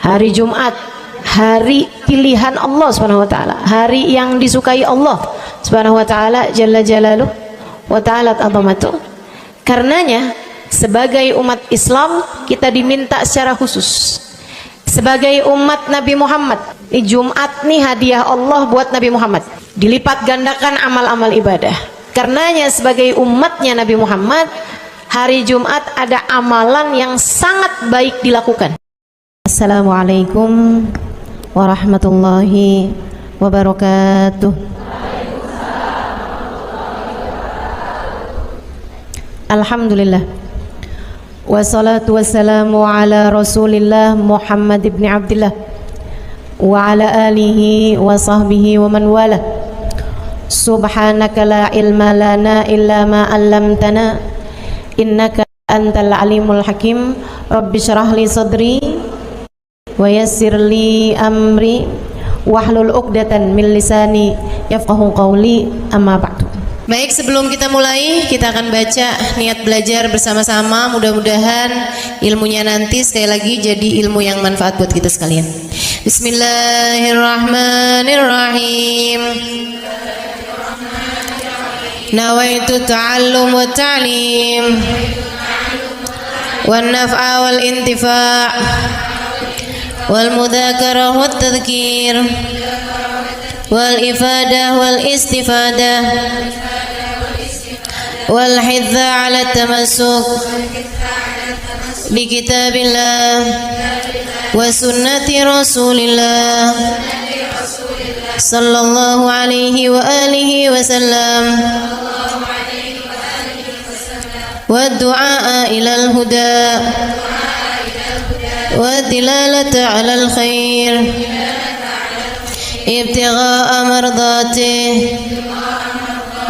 Hari Jumat, hari pilihan Allah Subhanahu wa taala, hari yang disukai Allah Subhanahu wa taala jalla jalaluhu wa ta'ala azamatuh. Karenanya sebagai umat Islam kita diminta secara khusus sebagai umat Nabi Muhammad, Jumat nih hadiah Allah buat Nabi Muhammad, dilipat gandakan amal-amal ibadah. Karenanya sebagai umatnya Nabi Muhammad, hari Jumat ada amalan yang sangat baik dilakukan. Assalamualaikum warahmatullahi wabarakatuh. Alhamdulillah, wassalatu wassalamu ala rasulillah Muhammad ibn Abdillah wa ala alihi wa sahbihi wa man wala. Subhanaka la ilma lana illa ma 'allamtana innaka antal alimul hakim. Rabbi syrah li sadri wa yassir li amri wahlul 'uqdatan min lisani yafqahu qawli, amma ba'du. Baik, sebelum kita mulai, kita akan baca niat belajar bersama-sama. Mudah-mudahan ilmunya nanti sekali lagi jadi ilmu yang manfaat buat kita sekalian. Bismillahirrahmanirrahim. Nawaitu ta'allum wa ta'lim wan naf'a wal intifa' wal mudzakarah wat tadhkir wal ifadah wal istifadah wal hidza 'ala tamassuk bi kitabillah wa sunnati rasulillah sallallahu alaihi wa alihi wasallam wa du'a ila al-huda wa dilalata 'ala al-khair ibtigha'a mardatih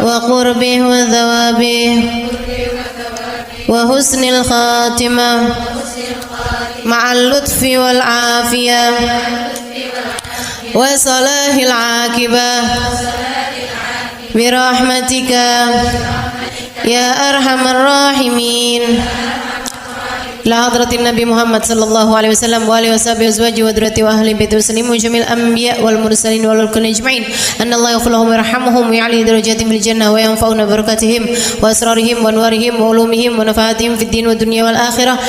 wa qurbih wa thawabih wa husnil khatimah ma'al lutfi wal afiyah wa salahil aqibah birahmatika ya arhamar rahimin. La hadratin Nabi Muhammad sallallahu alaihi wasallam wa alihi washabihi azwaji wa dzurriyyati wa ahli baiti waslimu jamil anbiya wal mursalin wal kulli ajma'in anna Allah yaghfir lahum wa yarhamuhum wa ya'li darajatihim fil jannah wa yanfa'una barakatihim wa asrarihim wa anwarihim wa ulumihim wa nafaatihim fid din wa dunya wal akhirah.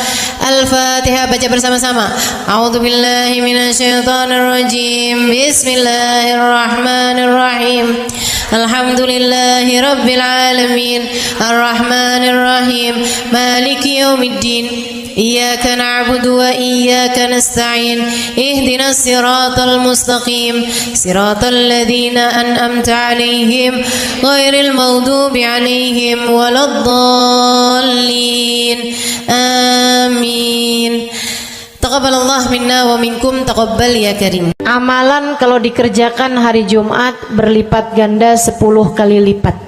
Al-Fatihah, baca bersama-sama. A'udzu billahi minasyaitonir rajim. Bismillahirrahmanirrahim. Alhamdulillahi rabbil alamin arrahmanir rahim maliki yaumiddin. Iyyaka na'budu wa iyyaka nasta'in ihdinas siratal mustaqim siratal ladzina an'amta 'alaihim ghairil maghdubi 'alaihim waladdallin. Amin. Taqabbalallah minna wa minkum, taqabbal ya karim. Amalan kalau dikerjakan hari Jumat berlipat ganda 10 kali lipat.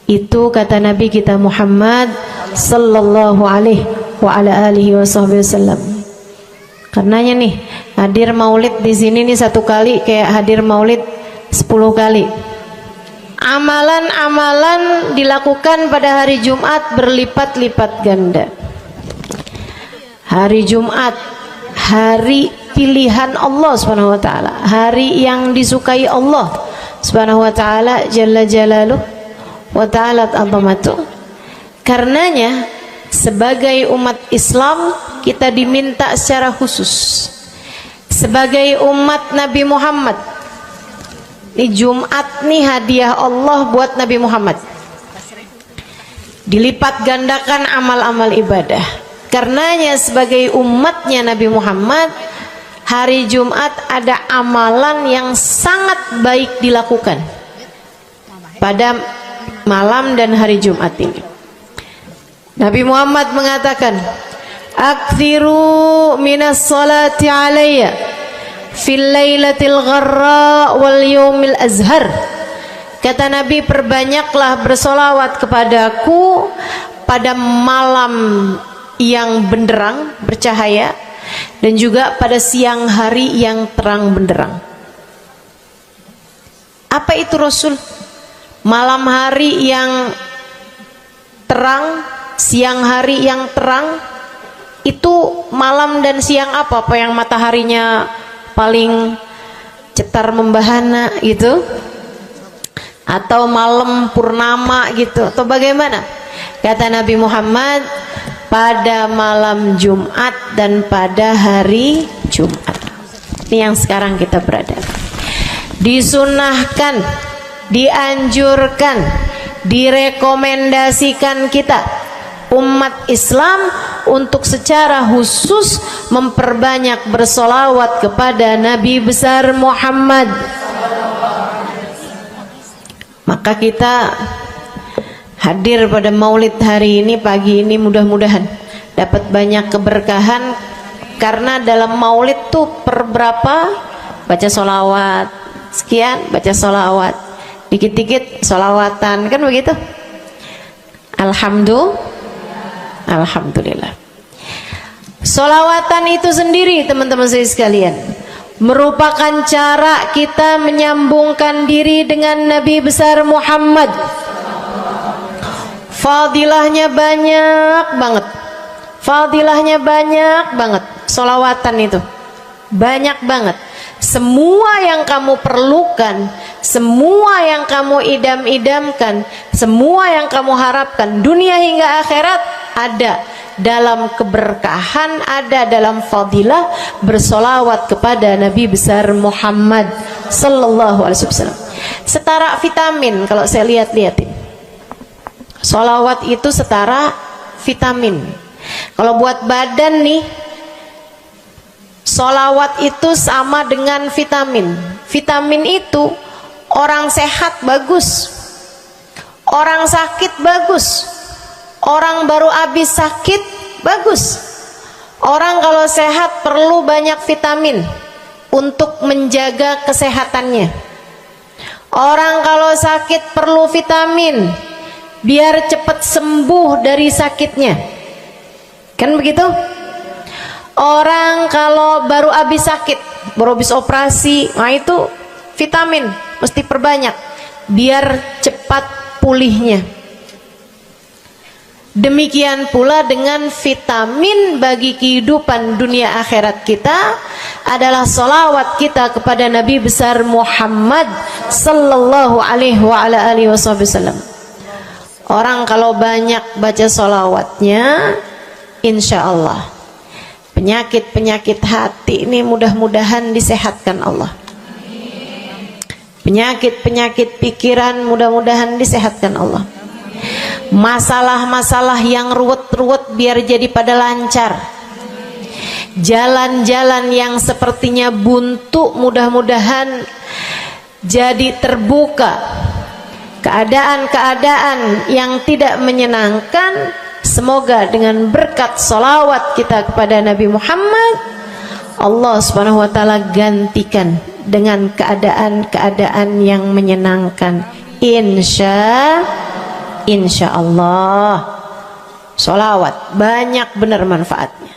Itu kata Nabi kita Muhammad sallallahu alaihi wa ala alihi wasallam. Karenanya nih, hadir maulid di sini nih 1 kali kayak hadir maulid 10 kali. Amalan-amalan dilakukan pada hari Jumat berlipat-lipat ganda. Hari Jumat, hari pilihan Allah Subhanahu wa taala, hari yang disukai Allah Subhanahu wa taala jalla jalaluhu wa ta'ala azamatuh. Karenanya sebagai umat Islam kita diminta secara khusus sebagai umat Nabi Muhammad, Jumat nih hadiah Allah buat Nabi Muhammad, dilipat gandakan amal-amal ibadah. Karenanya sebagai umatnya Nabi Muhammad, hari Jumat ada amalan yang sangat baik dilakukan pada malam dan hari Jumat ini. Nabi Muhammad mengatakan, "Aktsiru minas salati alayya fil lailatil gharra wal yaumil azhar." Kata Nabi, perbanyaklah bersolawat kepadaku pada malam yang benderang, bercahaya, dan juga pada siang hari yang terang benderang. Apa itu Rasul? Malam hari yang terang, siang hari yang terang, Itu malam dan siang apa yang mataharinya paling cetar membahana gitu, atau malam purnama gitu, atau bagaimana? Kata Nabi Muhammad, pada malam Jumat dan pada hari Jumat. Ini yang sekarang kita berada. Disunahkan, dianjurkan, direkomendasikan kita umat Islam untuk secara khusus memperbanyak bersolawat kepada Nabi besar Muhammad. Maka kita hadir pada maulid hari ini, pagi ini, mudah-mudahan dapat banyak keberkahan, karena dalam maulid tuh per berapa baca solawat sekian, baca solawat dikit-dikit, solawatan, kan begitu. Alhamdulillah. Solawatan itu sendiri, teman-teman saya sekalian, merupakan cara kita menyambungkan diri dengan Nabi besar Muhammad. Fadilahnya banyak banget, fadilahnya banyak banget. Solawatan itu banyak banget. Semua yang kamu perlukan, semua yang kamu idam-idamkan, semua yang kamu harapkan, dunia hingga akhirat, ada dalam keberkahan, ada dalam fadilah bersolawat kepada Nabi besar Muhammad sallallahu alaihi wasallam. Setara vitamin kalau saya lihat-lihatin. Solawat itu setara vitamin. Kalau buat badan nih, solawat itu sama dengan vitamin. Vitamin itu orang sehat bagus, orang sakit bagus, orang baru habis sakit bagus. Orang kalau sehat perlu banyak vitamin untuk menjaga kesehatannya. Orang kalau sakit perlu vitamin biar cepat sembuh dari sakitnya, kan begitu? Orang kalau baru habis sakit, baru habis operasi, nah itu vitamin mesti perbanyak biar cepat pulihnya. Demikian pula dengan vitamin bagi kehidupan dunia akhirat kita adalah solawat kita kepada Nabi besar Muhammad sallallahu alaihi wasallam. Orang kalau banyak baca solawatnya, insya Allah penyakit-penyakit hati ini mudah-mudahan disehatkan Allah. Penyakit-penyakit pikiran mudah-mudahan disehatkan Allah. Masalah-masalah yang ruwet-ruwet biar jadi pada lancar. Jalan-jalan yang sepertinya buntu mudah-mudahan jadi terbuka. Keadaan-keadaan yang tidak menyenangkan, semoga dengan berkat solawat kita kepada Nabi Muhammad, Allah subhanahu wa ta'ala gantikan dengan keadaan-keadaan yang menyenangkan. Insya Allah. Solawat banyak benar manfaatnya.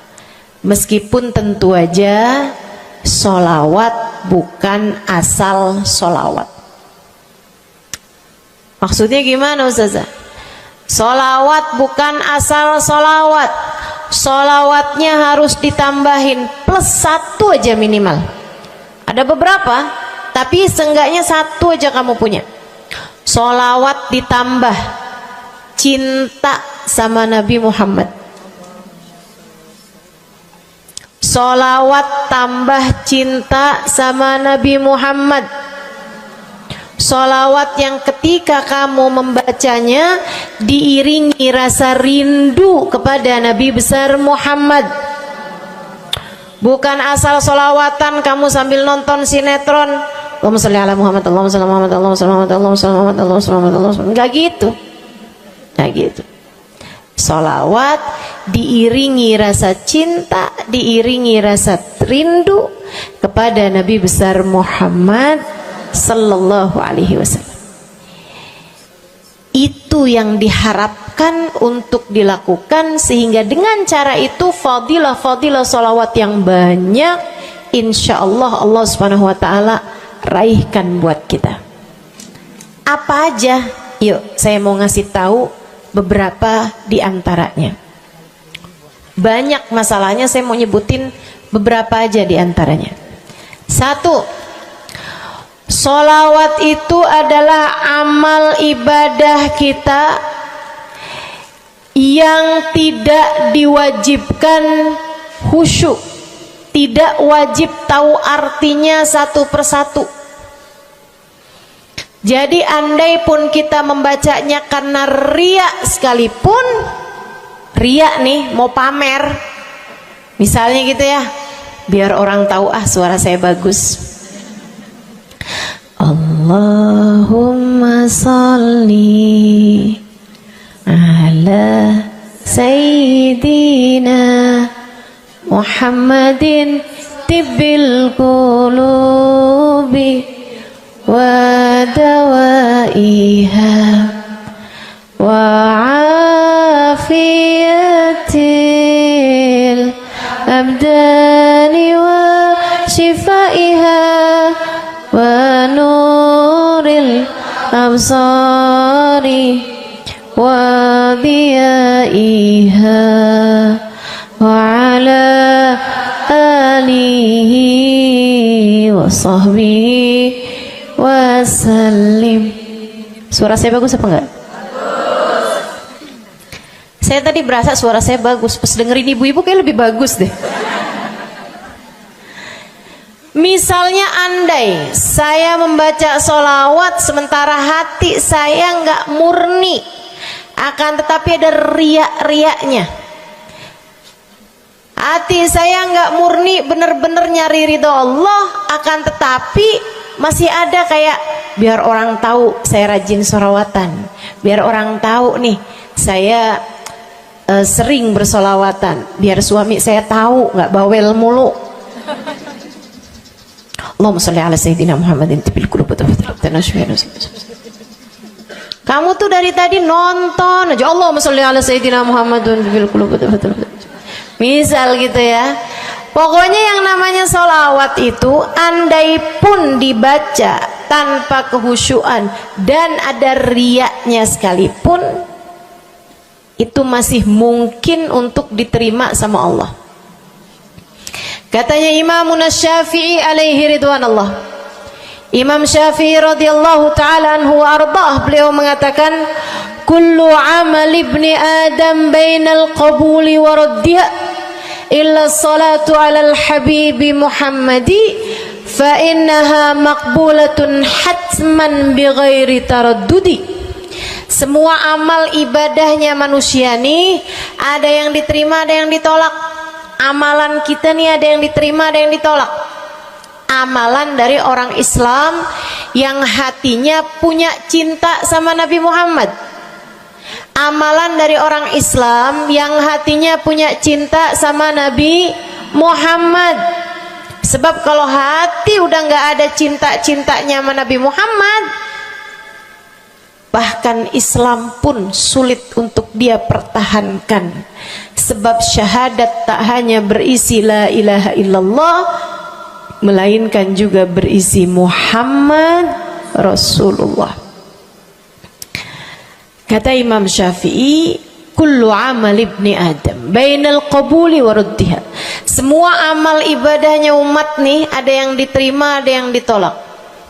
Meskipun tentu aja solawat bukan asal solawat. Maksudnya gimana Ustazah? Solawat bukan asal solawat. Solawatnya harus ditambahin plus 1 aja minimal. Ada beberapa, tapi seenggaknya 1 aja kamu punya. Solawat ditambah cinta sama Nabi Muhammad. Solawat tambah cinta sama Nabi Muhammad. Solawat yang ketika kamu membacanya diiringi rasa rindu kepada Nabi besar Muhammad. Bukan asal solawatan kamu sambil nonton sinetron, Allahumma sholli ala Muhammad, Allahumma sholli ala Muhammad, Allahumma sholli ala Muhammad, Allahumma sholli ala Muhammad, Allahumma sholli ala Muhammad. Enggak gitu. Enggak gitu. Solawat diiringi rasa cinta, diiringi rasa rindu kepada Nabi besar Muhammad sallallahu alaihi wasallam. Itu yang diharapkan untuk dilakukan, sehingga dengan cara itu fadilah-fadilah solawat yang banyak insya Allah Allah subhanahu wa ta'ala raihkan buat kita. Apa aja? Yuk saya mau ngasih tahu beberapa di antaranya. Banyak masalahnya, saya mau nyebutin beberapa aja di antaranya. Satu, sholawat itu adalah amal ibadah kita yang tidak diwajibkan khusyuk, tidak wajib tahu artinya satu persatu. Jadi andai pun kita membacanya karena riya sekalipun, riya nih mau pamer, misalnya gitu ya, biar orang tahu suara saya bagus. Allahumma sholli ala sayyidina Muhammadin tibbil qulubi wa dawaiha wa afiyatil abdani wa shifaiha wa nuril absari wa diyaiha wa ala alihi wa sahbihi wa sallim. Suara saya bagus apa enggak? Bagus. Saya tadi berasa suara saya bagus, pas dengerin ibu-ibu kayak lebih bagus deh. Misalnya andai saya membaca sholawat sementara hati saya nggak murni, akan tetapi ada riak-riaknya. Hati saya nggak murni bener-bener nyari ridho Allah, akan tetapi masih ada kayak biar orang tahu saya rajin sholawatan, biar orang tahu nih saya sering bersolawatan, biar suami saya tahu nggak bawel mulu. Allahumma sholli ala sayyidina Muhammadin tibil qulub. Kamu tuh dari tadi nonton aja Allahumma sholli ala sayyidina Muhammadin tibil qulub. Misal gitu ya. Pokoknya yang namanya sholawat itu andai pun dibaca tanpa kehusyuan dan ada riaknya sekalipun, itu masih mungkin untuk diterima sama Allah. Katanya Imam Syafi'i alaihi ridwanallah, Imam Syafi'i radhiyallahu ta'ala anhu wa ardhah, beliau mengatakan kullu amal ibni adam bainal qabuli wa raddiha illa salatu ala al-habibi Muhammadi fa innaha maqbulatun hatman bighairi taraddudi. Semua amal ibadahnya manusia nih ada yang diterima, ada yang ditolak. Amalan kita nih ada yang diterima, ada yang ditolak. Amalan dari orang Islam yang hatinya punya cinta sama Nabi Muhammad, amalan dari orang Islam yang hatinya punya cinta sama Nabi Muhammad. Sebab kalau hati udah nggak ada cinta-cintanya sama Nabi Muhammad, bahkan Islam pun sulit untuk dia pertahankan. Sebab syahadat tak hanya berisi la ilaha illallah, melainkan juga berisi Muhammad Rasulullah. Kata Imam Syafi'i, kullu amal ibni adam bainal qabuli wa raddiha. Semua amal ibadahnya umat nih ada yang diterima, ada yang ditolak.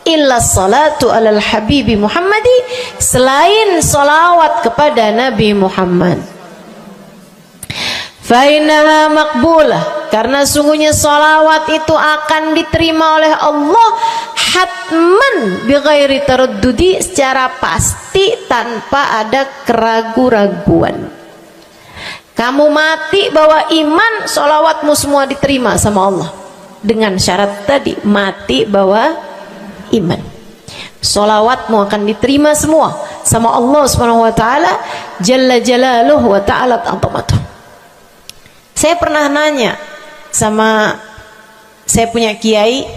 Illa salatu alal habibi Muhammadi, selain salawat kepada Nabi Muhammad. Fa innaha maqbulah, karena sungguhnya salawat itu akan diterima oleh Allah hatman bighairi taraddudi, secara pasti tanpa ada keraguan-raguan. Kamu mati bawa iman, salawatmu semua diterima sama Allah. Dengan syarat tadi, mati bawa iman, salawatmu akan diterima semua sama Allah Subhanahu wa taala jalla jalaluhu wa ta'ala azamatuh. Saya pernah nanya sama saya punya kiai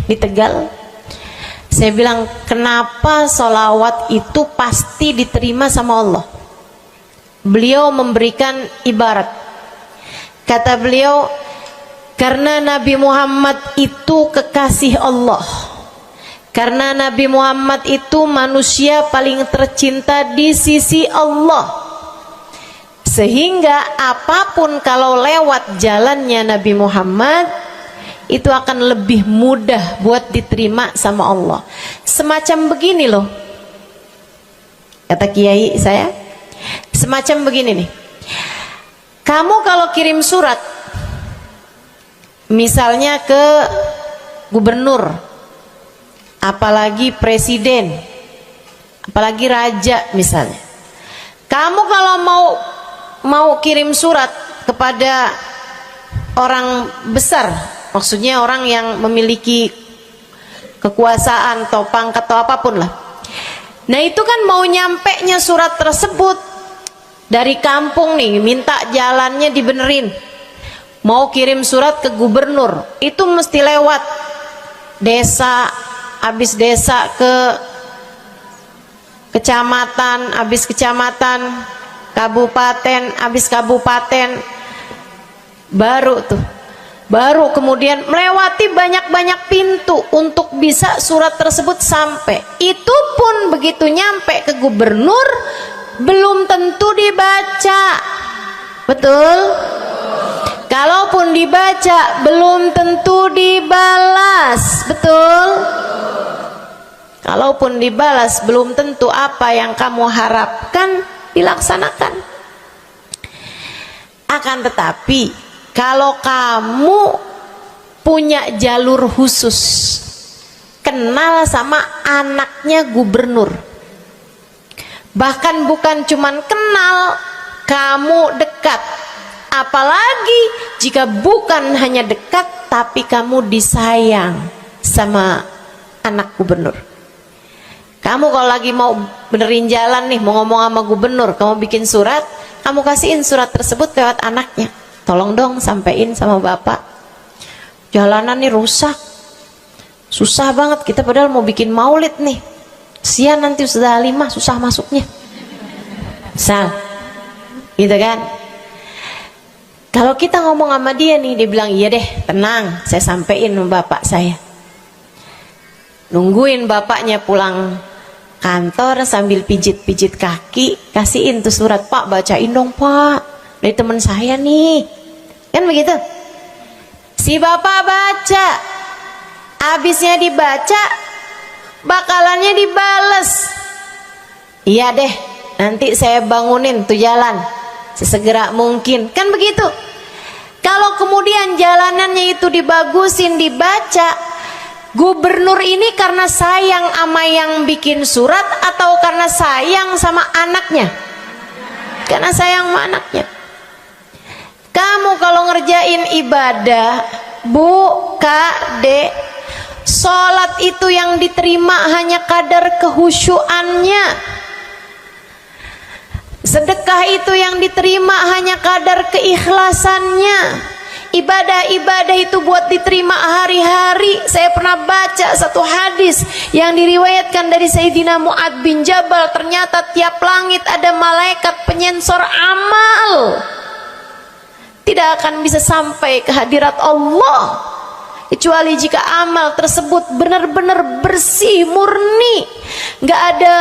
di Tegal, saya bilang kenapa salawat itu pasti diterima sama Allah? Beliau memberikan ibarat, kata beliau, karena Nabi Muhammad itu kekasih Allah. Karena Nabi Muhammad itu manusia paling tercinta di sisi Allah. Sehingga apapun kalau lewat jalannya Nabi Muhammad itu akan lebih mudah buat diterima sama Allah. Semacam begini loh, kata kiai saya, semacam begini nih. Kamu kalau kirim surat misalnya ke gubernur, apalagi presiden, apalagi raja misalnya, kamu kalau mau kirim surat kepada orang besar, maksudnya orang yang memiliki kekuasaan atau pangkat atau apapun lah. Nah itu kan mau nyampenya surat tersebut dari kampung nih, minta jalannya dibenerin, mau kirim surat ke gubernur, itu mesti lewat desa, habis desa ke kecamatan, habis kecamatan, kabupaten, habis kabupaten, baru kemudian melewati banyak-banyak pintu untuk bisa surat tersebut sampai. Itu pun begitu nyampe ke gubernur belum tentu dibaca, betul? Kalaupun dibaca belum tentu dibalas, betul? Kalaupun dibalas belum tentu apa yang kamu harapkan dilaksanakan. Akan tetapi kalau kamu punya jalur khusus, kenal sama anaknya gubernur, bahkan bukan cuman kenal, kamu dekat, apalagi jika bukan hanya dekat tapi kamu disayang sama anak gubernur. Kamu kalau lagi mau benerin jalan nih, mau ngomong sama gubernur, kamu bikin surat, kamu kasihin surat tersebut lewat anaknya, tolong dong sampein sama bapak, jalanan nih rusak, susah banget, kita padahal mau bikin maulid nih, sian nanti sudah 5 susah masuknya, misal gitu kan. Kalau kita ngomong sama dia nih, dia bilang iya deh, tenang, saya sampein sama bapak saya. Nungguin bapaknya pulang kantor sambil pijit-pijit kaki, kasihin tuh surat, Pak bacain dong Pak, dari teman saya nih, kan begitu. Si bapak baca, habisnya dibaca, bakalannya dibales, iya deh, nanti saya bangunin tuh jalan sesegera mungkin, kan begitu. Kalau kemudian jalanannya itu dibagusin, dibaca, gubernur ini karena sayang sama yang bikin surat atau karena sayang sama anaknya? Karena sayang sama anaknya. Kamu kalau ngerjain ibadah, Bu, Kak, Dek, sholat itu yang diterima hanya kadar kehusyuannya. Sedekah itu yang diterima hanya kadar keikhlasannya. Ibadah-ibadah itu buat diterima hari-hari. Saya pernah baca satu hadis yang diriwayatkan dari Sayyidina Mu'ad bin Jabal, ternyata tiap langit ada malaikat penyensor amal, tidak akan bisa sampai ke hadirat Allah kecuali jika amal tersebut benar-benar bersih, murni, nggak ada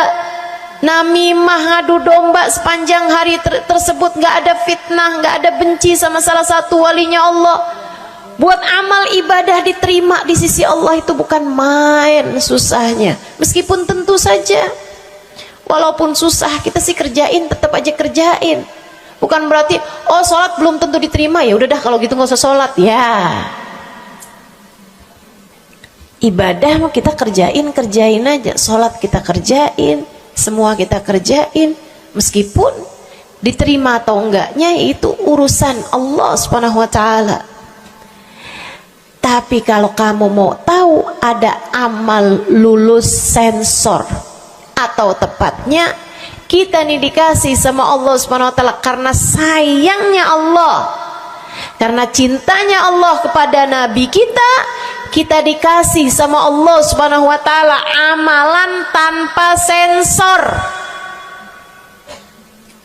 namimah, ngadu domba sepanjang hari tersebut, nggak ada fitnah, nggak ada benci sama salah satu walinya Allah. Buat amal ibadah diterima di sisi Allah itu bukan main susahnya. Meskipun tentu saja walaupun susah kita sih kerjain, tetap aja kerjain. Bukan berarti oh sholat belum tentu diterima, ya udah dah kalau gitu nggak usah sholat ya. Ibadah mau kita kerjain aja, sholat kita kerjain, semua kita kerjain, meskipun diterima atau enggaknya itu urusan Allah Subhanahu wa taala. Tapi kalau kamu mau tahu, ada amal lulus sensor, atau tepatnya kita nih dikasih sama Allah Subhanahu wa taala karena sayangnya Allah, karena cintanya Allah kepada nabi kita, kita dikasih sama Allah Subhanahu wa taala amalan tanpa sensor,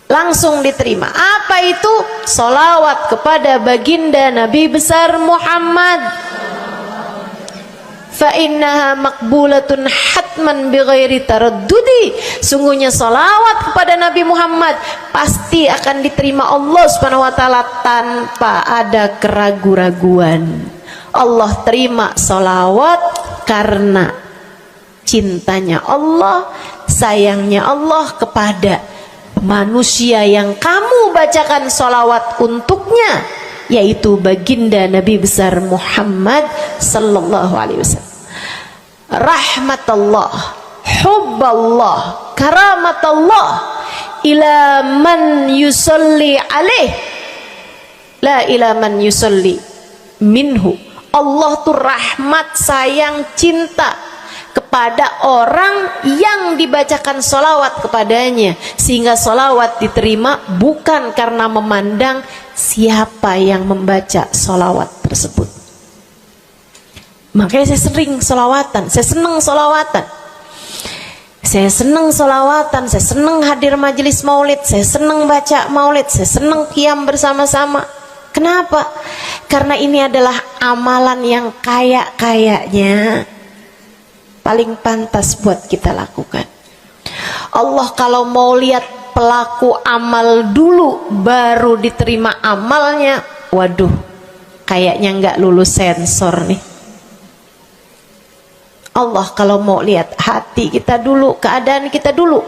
langsung diterima. Apa itu? Sholawat kepada baginda Nabi besar Muhammad. fa innaha maqbulatun hatman bighairi taraddudi. Sungguhnya salawat kepada Nabi Muhammad pasti akan diterima Allah Subhanahu wa taala tanpa ada keraguan-raguan. Allah terima salawat karena cintanya Allah, sayangnya Allah kepada manusia yang kamu bacakan salawat untuknya, yaitu baginda Nabi besar Muhammad sallallahu alaihi wasallam. Rahmatullah, hubballah, karamatullah ila man yusalli alaih, la ila man yusalli minhu. Allah tuh rahmat, sayang, cinta kepada orang yang dibacakan solawat kepadanya, sehingga solawat diterima bukan karena memandang siapa yang membaca solawat tersebut. Makanya saya sering solawatan, saya senang solawatan, saya senang solawatan, saya senang hadir majelis maulid, saya senang baca maulid, saya senang qiyam bersama-sama. Kenapa? Karena ini adalah amalan yang kayaknya paling pantas buat kita lakukan. Allah kalau mau lihat pelaku amal dulu baru diterima amalnya, waduh, kayaknya nggak lulus sensor nih. Allah kalau mau lihat hati kita dulu, keadaan kita dulu,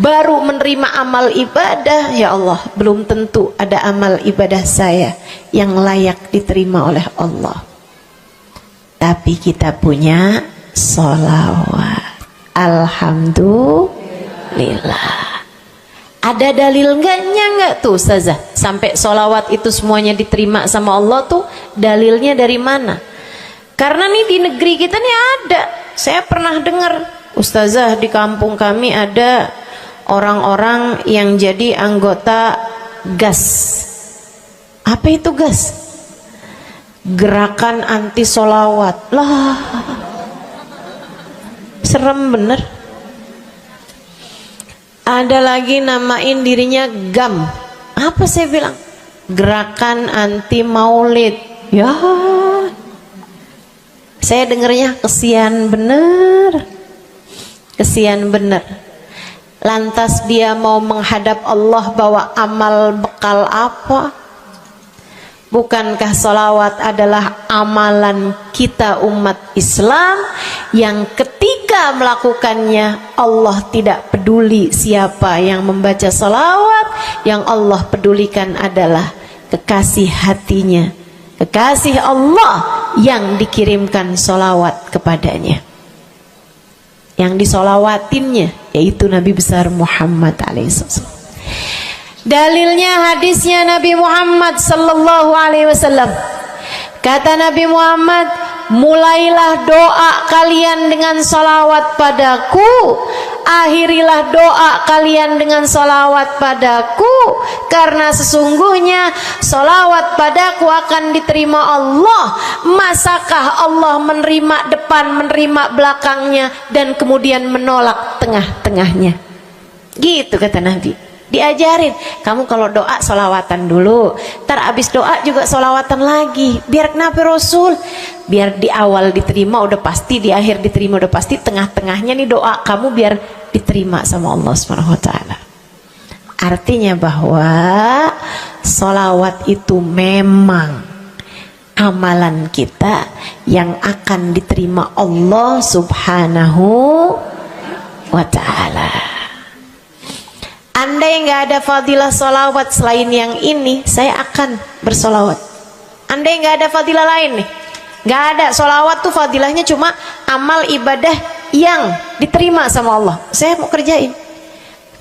baru menerima amal ibadah, ya Allah, belum tentu ada amal ibadah saya yang layak diterima oleh Allah. Tapi kita punya sholawat, alhamdulillah. Ada dalil nggak tuh Ustazah sampai sholawat itu semuanya diterima sama Allah tuh? Dalilnya dari mana? Karena nih di negeri kita nih ada, saya pernah dengar Ustazah, di kampung kami ada orang-orang yang jadi anggota GAS. Apa itu GAS? Gerakan anti sholawat. Lah, serem bener. Ada lagi namain dirinya GAM. Apa saya bilang? Gerakan anti maulid. Ya, saya dengarnya kesian bener, kesian bener. Lantas dia mau menghadap Allah bawa amal bekal apa? Bukankah sholawat adalah amalan kita umat Islam yang ketika melakukannya Allah tidak peduli siapa yang membaca sholawat, yang Allah pedulikan adalah kekasih hatinya, kekasih Allah yang dikirimkan sholawat kepadanya, yang disolawatinnya yaitu Nabi besar Muhammad alaihissalam. Dalilnya hadisnya Nabi Muhammad sallallahu alaihi wasallam. Kata Nabi Muhammad, mulailah doa kalian dengan salawat padaku, akhirilah doa kalian dengan salawat padaku, karena sesungguhnya salawat padaku akan diterima Allah. Masakah Allah menerima depan, menerima belakangnya, dan kemudian menolak tengah-tengahnya? Gitu kata Nabi. Diajarin, kamu kalau doa solawatan dulu, ntar abis doa juga solawatan lagi. Biar kenapa Rasul? Biar di awal diterima udah pasti, di akhir diterima udah pasti, tengah-tengahnya nih doa kamu biar diterima sama Allah Subhanahu wa taala. Artinya bahwa solawat itu memang amalan kita yang akan diterima Allah Subhanahu wa taala. Andai nggak ada fadilah solawat selain yang ini, saya akan bersolawat. Andai nggak ada fadilah lain nih, nggak ada, solawat tuh fadilahnya cuma amal ibadah yang diterima sama Allah, saya mau kerjain.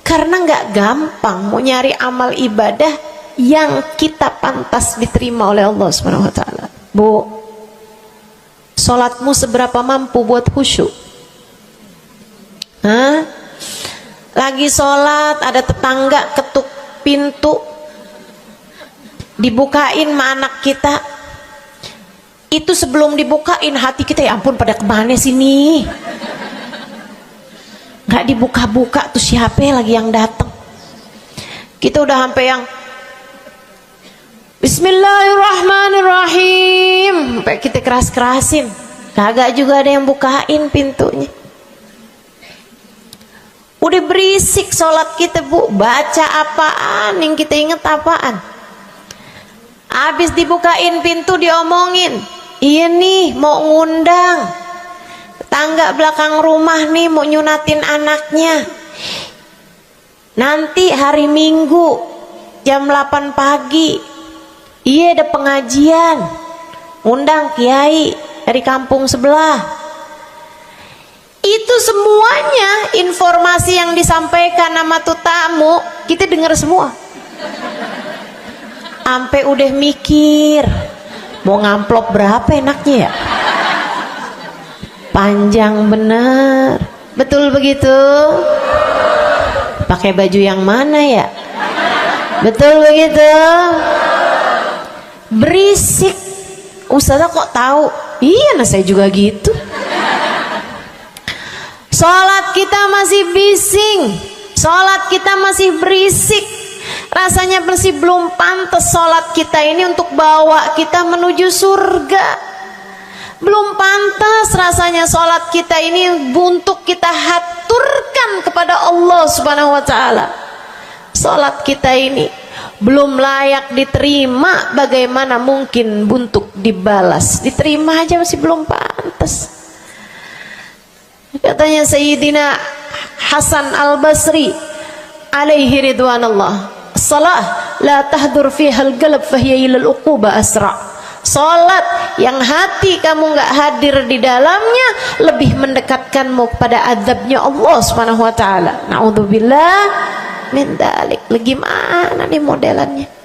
Karena nggak gampang mau nyari amal ibadah yang kita pantas diterima oleh Allah Subhanahu wa taala. Bu, sholatmu seberapa mampu buat khusyuk? Hah? Lagi sholat ada tetangga ketuk pintu, dibukain sama anak kita. Itu sebelum dibukain hati kita, ya ampun pada kemana sini? Nggak dibuka-buka tuh siapa lagi yang datang? Kita udah sampai yang Bismillahirrahmanirrahim, sampai kita keras-kerasin. kagak juga ada yang bukain pintunya. Udah berisik sholat kita Bu, baca apaan, yang kita inget apaan. Habis dibukain pintu diomongin, iya nih mau ngundang tangga belakang rumah nih, mau nyunatin anaknya. Nanti hari Minggu jam 8 pagi, iya ada pengajian, undang kiai dari kampung sebelah. Itu semuanya informasi yang disampaikan sama tuh tamu, kita dengar semua. Sampai udah mikir, mau ngamplop berapa enaknya ya? Panjang bener. Betul begitu? Pakai baju yang mana ya? Betul begitu? Berisik. Ustazah kok tahu? Iya, nah saya juga gitu. Sholat kita masih bising, sholat kita masih berisik. Rasanya masih belum pantas sholat kita ini untuk bawa kita menuju surga. Belum pantas rasanya sholat kita ini untuk kita haturkan kepada Allah Subhanahu wa ta'ala. Sholat kita ini belum layak diterima, bagaimana mungkin untuk dibalas? Diterima aja masih belum pantas. Katanya Sayyidina Hasan Al-Basri alaihi ridwanallah, salah la tahdur fiha al-qalb fahiya ila al-uquba asra. Salat yang hati kamu nggak hadir di dalamnya lebih mendekatkanmu kepada azabnya Allah Subhanahu wa taala. Naudzubillah min dzalik. Gimana nih modelannya?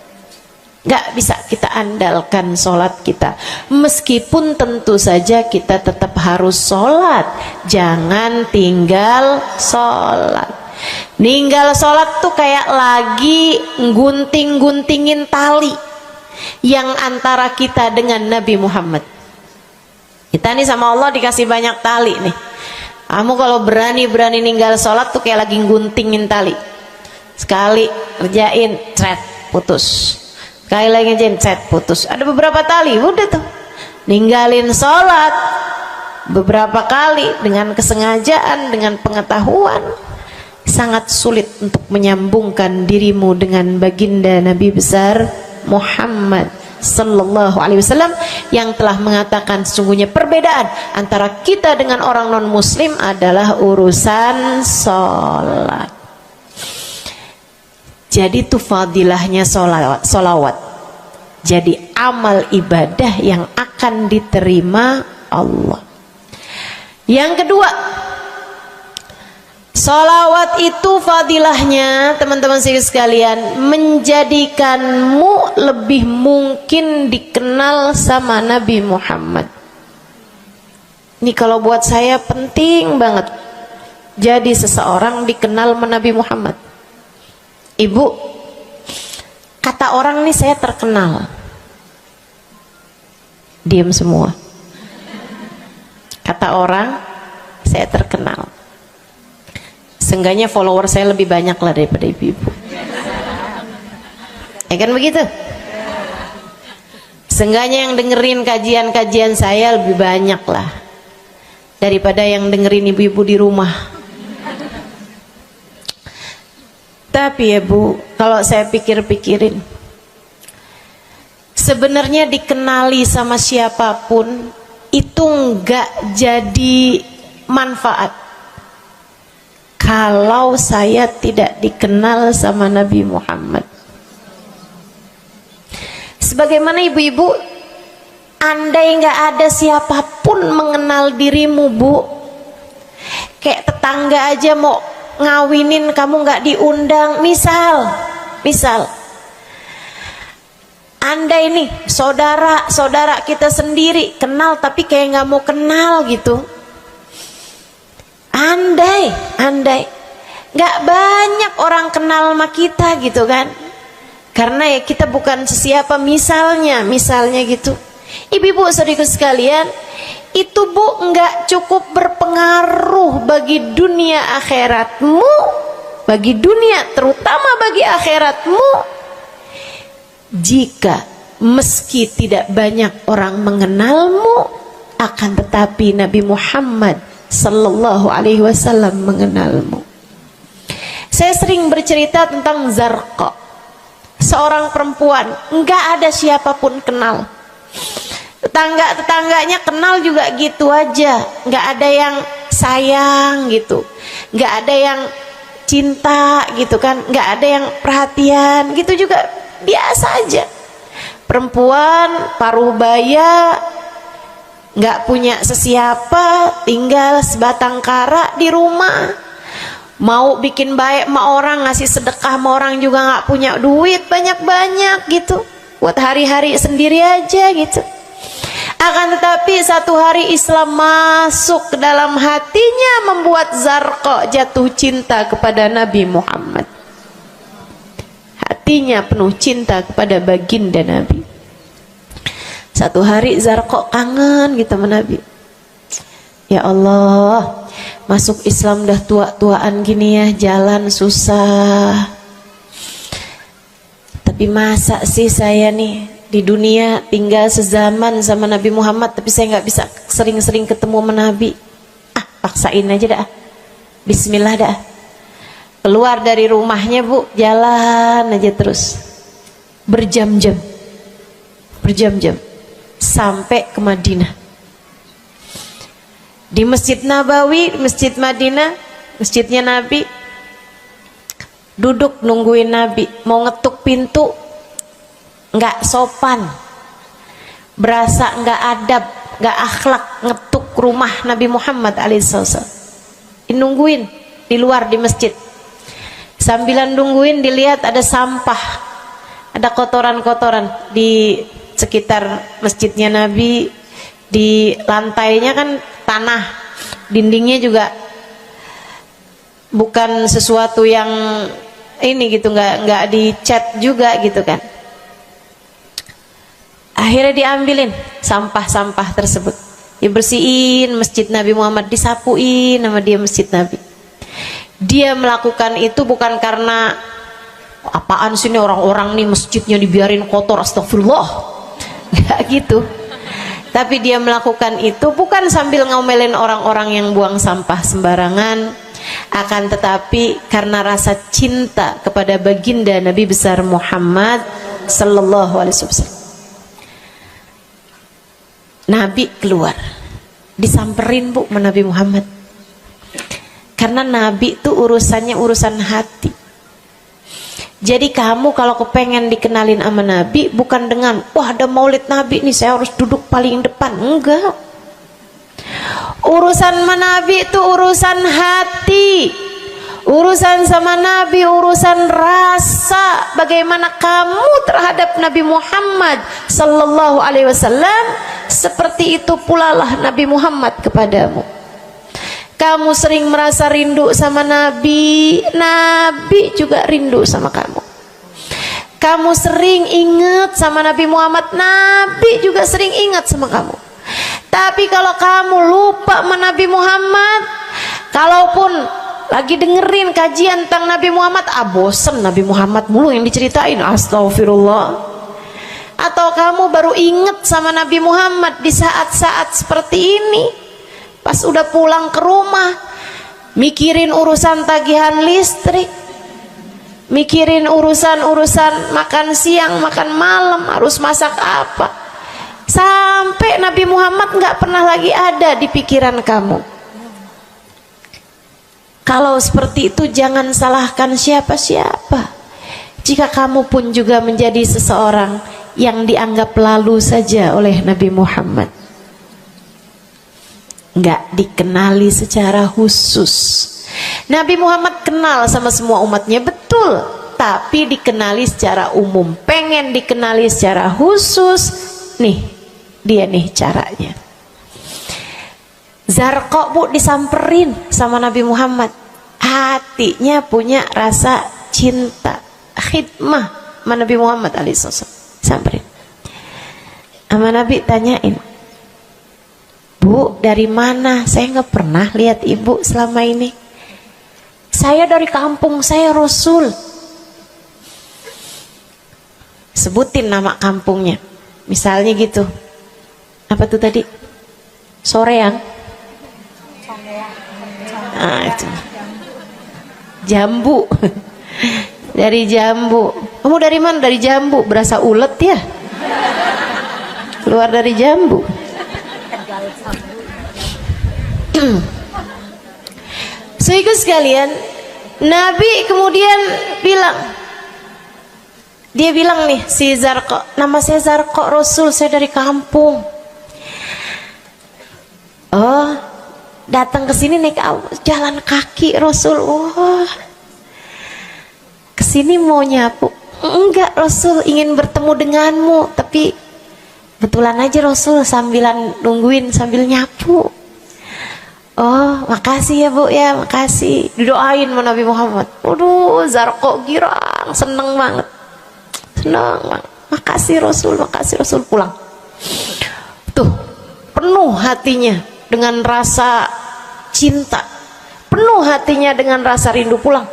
Gak bisa kita andalkan sholat kita, meskipun tentu saja kita tetap harus sholat. Jangan tinggal sholat. Ninggal sholat tuh kayak lagi gunting-guntingin tali yang antara kita dengan Nabi Muhammad. Kita nih sama Allah dikasih banyak tali nih. Kamu kalau berani-berani ninggal sholat tuh kayak lagi guntingin tali. Sekali kerjain, cret, putus. Sekali lagi cet, putus. Ada beberapa tali, udah tuh ninggalin sholat beberapa kali dengan kesengajaan, dengan pengetahuan, sangat sulit untuk menyambungkan dirimu dengan baginda Nabi besar Muhammad sallallahu alaihi wasallam yang telah mengatakan sesungguhnya perbedaan antara kita dengan orang non muslim adalah urusan sholat. Jadi itu fadilahnya solawat. Jadi amal ibadah yang akan diterima Allah. Yang kedua, solawat itu fadilahnya teman-teman sekalian menjadikanmu lebih mungkin dikenal sama Nabi Muhammad. Ini kalau buat saya penting banget. Jadi seseorang dikenal sama Nabi Muhammad. Ibu, kata orang nih saya terkenal. Diam semua. Kata orang saya terkenal. Seenggaknya follower saya lebih banyak lah daripada ibu-ibu. Ya kan begitu? Seenggaknya yang dengerin kajian-kajian saya lebih banyak lah daripada yang dengerin ibu-ibu di rumah. Tapi ya Bu, kalau saya pikir-pikirin, sebenarnya dikenali sama siapapun itu enggak jadi manfaat kalau saya tidak dikenal sama Nabi Muhammad. Sebagaimana ibu-ibu, andai enggak ada siapapun mengenal dirimu Bu, kayak tetangga aja mau ngawinin kamu nggak diundang, misal andai nih saudara kita sendiri kenal tapi kayak nggak mau kenal gitu, andai nggak banyak orang kenal sama kita gitu kan, karena ya kita bukan sesiapa, misalnya gitu. Ibu-ibu saudaraku sekalian, itu Bu enggak cukup berpengaruh bagi dunia akhiratmu, bagi dunia terutama bagi akhiratmu, jika meski tidak banyak orang mengenalmu akan tetapi Nabi Muhammad sallallahu alaihi wasallam mengenalmu. Saya sering bercerita tentang Zarqa, seorang perempuan, enggak ada siapapun kenal. Tetangga-tetangganya kenal juga gitu aja, enggak ada yang sayang gitu, enggak ada yang cinta gitu kan, enggak ada yang perhatian gitu, juga biasa aja. Perempuan paruh baya, nggak punya sesiapa, tinggal sebatang kara di rumah. Mau bikin baik sama orang, ngasih sedekah sama orang juga nggak punya duit banyak-banyak gitu, buat hari-hari sendiri aja gitu. Akan tetapi satu hari Islam masuk ke dalam hatinya, membuat Zarqa jatuh cinta kepada Nabi Muhammad. Hatinya penuh cinta kepada baginda Nabi. Satu hari Zarqa kangen gitu sama Nabi. Ya Allah, masuk Islam dah tua-tuaan gini ya, jalan susah. Tapi masa sih saya nih di dunia tinggal sezaman sama Nabi Muhammad, tapi saya nggak bisa sering-sering ketemu sama Nabi. Paksain aja dah, bismillah dah. Keluar dari rumahnya Bu, jalan aja terus berjam-jam sampai ke Madinah. Di Masjid Nabawi, Masjid Madinah, masjidnya Nabi, duduk nungguin Nabi. Mau ngetuk pintu nggak sopan, berasa nggak adab, nggak akhlak, ngetuk rumah Nabi Muhammad alaihissalam. Nungguin di luar di masjid. Sambilan nungguin dilihat ada sampah, ada kotoran-kotoran di sekitar masjidnya Nabi. Di lantainya kan tanah, dindingnya juga bukan sesuatu yang ini gitu, nggak dicat juga gitu kan. Akhirnya diambilin sampah-sampah tersebut, dibersihin masjid Nabi Muhammad, disapuin sama dia masjid Nabi. Dia melakukan itu bukan karena apaan sih nih orang-orang nih masjidnya dibiarin kotor, astagfirullah, nggak gitu. Tapi dia melakukan itu bukan sambil ngomelin orang-orang yang buang sampah sembarangan, akan tetapi karena rasa cinta kepada baginda Nabi besar Muhammad sallallahu alaihi wasallam. Nabi keluar, disamperin Bu sama Nabi Muhammad. Karena Nabi itu urusannya urusan hati. Jadi kamu kalau kepengen dikenalin sama Nabi, bukan dengan wah ada maulid Nabi nih saya harus duduk paling depan, enggak. Urusan sama Nabi itu urusan hati. Urusan sama Nabi urusan rasa, bagaimana kamu terhadap Nabi Muhammad sallallahu alaihi wasallam, seperti itu pula lah Nabi Muhammad kepadamu. Kamu sering merasa rindu sama Nabi, Nabi juga rindu sama kamu. Kamu sering ingat sama Nabi Muhammad, Nabi juga sering ingat sama kamu. Tapi kalau kamu lupa sama Nabi Muhammad, kalaupun lagi dengerin kajian tentang Nabi Muhammad, bosen Nabi Muhammad mulu yang diceritain, astagfirullah. Atau kamu baru ingat sama Nabi Muhammad di saat-saat seperti ini, pas udah pulang ke rumah, mikirin urusan tagihan listrik, mikirin urusan makan siang, makan malam, harus masak apa, sampai Nabi Muhammad nggak pernah lagi ada di pikiran kamu. Kalau seperti itu jangan salahkan siapa-siapa. Jika kamu pun juga menjadi seseorang yang dianggap lalu saja oleh Nabi Muhammad, nggak dikenali secara khusus. Nabi Muhammad kenal sama semua umatnya, betul, tapi dikenali secara umum. Pengen dikenali secara khusus, nih dia nih caranya. Zarqa Bu disamperin sama Nabi Muhammad, hatinya punya rasa cinta, khidmah sama Nabi Muhammad alaihissalam. Samperin sama Nabi, tanyain, Bu dari mana? Saya nggak pernah lihat ibu selama ini. Saya dari kampung saya Rasul. Sebutin nama kampungnya, misalnya gitu. Apa tuh tadi? Soreang. Nah, itu. Jambu. Dari Jambu. Kamu dari mana? Dari Jambu. Berasa ulet ya? Keluar dari Jambu. Saudara sekalian, Nabi kemudian bilang, dia bilang nih si Zarqa, nama saya Zarqa Rasul, saya dari kampung. Oh, datang ke sini naik jalan kaki Rasul. Wah, kesini mau nyapu? Enggak Rasul, ingin bertemu denganmu, tapi betulan aja Rasul sambilan nungguin sambil nyapu. Oh, makasih ya Bu ya, makasih. Didoain sama Nabi Muhammad. Waduh, Zarqa girang, seneng banget. Seneng banget. Makasih Rasul pulang. Tuh, penuh hatinya dengan rasa cinta. Penuh hatinya dengan rasa rindu pulang.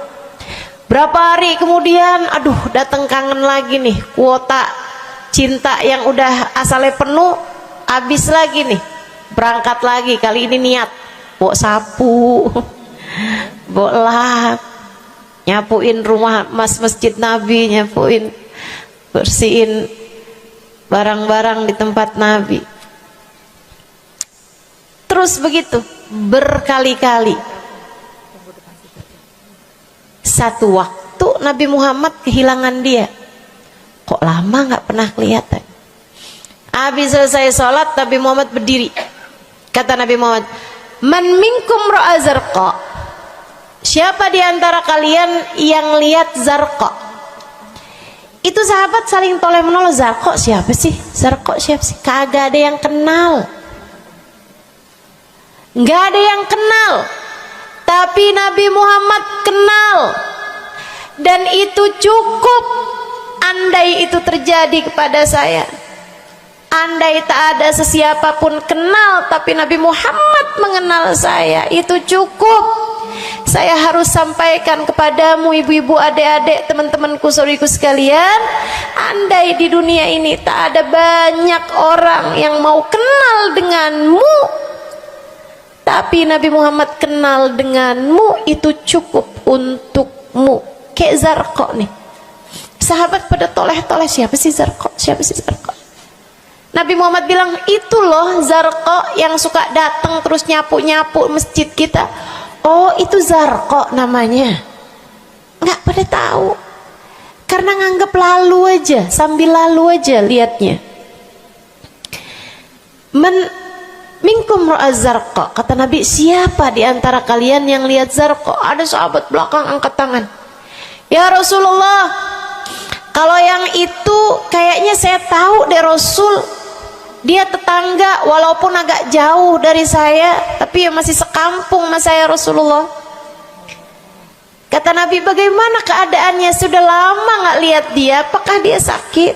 Berapa hari kemudian, aduh datang kangen lagi nih. Kuota cinta yang udah asalnya penuh, habis lagi nih. Berangkat lagi, kali ini niat. Bawa sapu, bawa lap, nyapuin rumah masjid Nabi, nyapuin, bersihin barang-barang di tempat Nabi. Terus begitu berkali-kali. Satu waktu Nabi Muhammad kehilangan dia. Kok lama nggak pernah kelihatan. Habis selesai sholat, Nabi Muhammad berdiri. Kata Nabi Muhammad, man minkum ra'a Zarqa, siapa di antara kalian yang lihat Zarqa? Itu sahabat saling toleh menolong. Zarqa siapa sih? Zarqa siapa sih? Kagak ada yang kenal, nggak ada yang kenal. Tapi Nabi Muhammad kenal, dan itu cukup. Andai itu terjadi kepada saya, andai tak ada sesiapa pun kenal, tapi Nabi Muhammad mengenal saya, itu cukup. Saya harus sampaikan kepadamu ibu-ibu, adik-adik, teman-temanku, saudariku sekalian, andai di dunia ini tak ada banyak orang yang mau kenal denganmu, tapi Nabi Muhammad kenal denganmu, itu cukup untukmu. Kayak Zarqa nih, sahabat pada toleh-toleh, siapa sih Zarqa? Siapa sih Zarqa? Nabi Muhammad bilang, itu loh Zarqa yang suka datang terus nyapu-nyapu masjid kita. Oh, itu Zarqa namanya. Nggak pada tahu, karena nganggap lalu aja, sambil lalu aja liatnya. Minkum ra'a Zarqa, kata Nabi, siapa di antara kalian yang lihat Zarqa? Ada sahabat belakang angkat tangan. Ya Rasulullah, kalau yang itu kayaknya saya tahu deh Rasul. Dia tetangga, walaupun agak jauh dari saya, tapi ya masih sekampung sama saya Rasulullah. Kata Nabi, bagaimana keadaannya? Sudah lama nggak lihat dia, apakah dia sakit?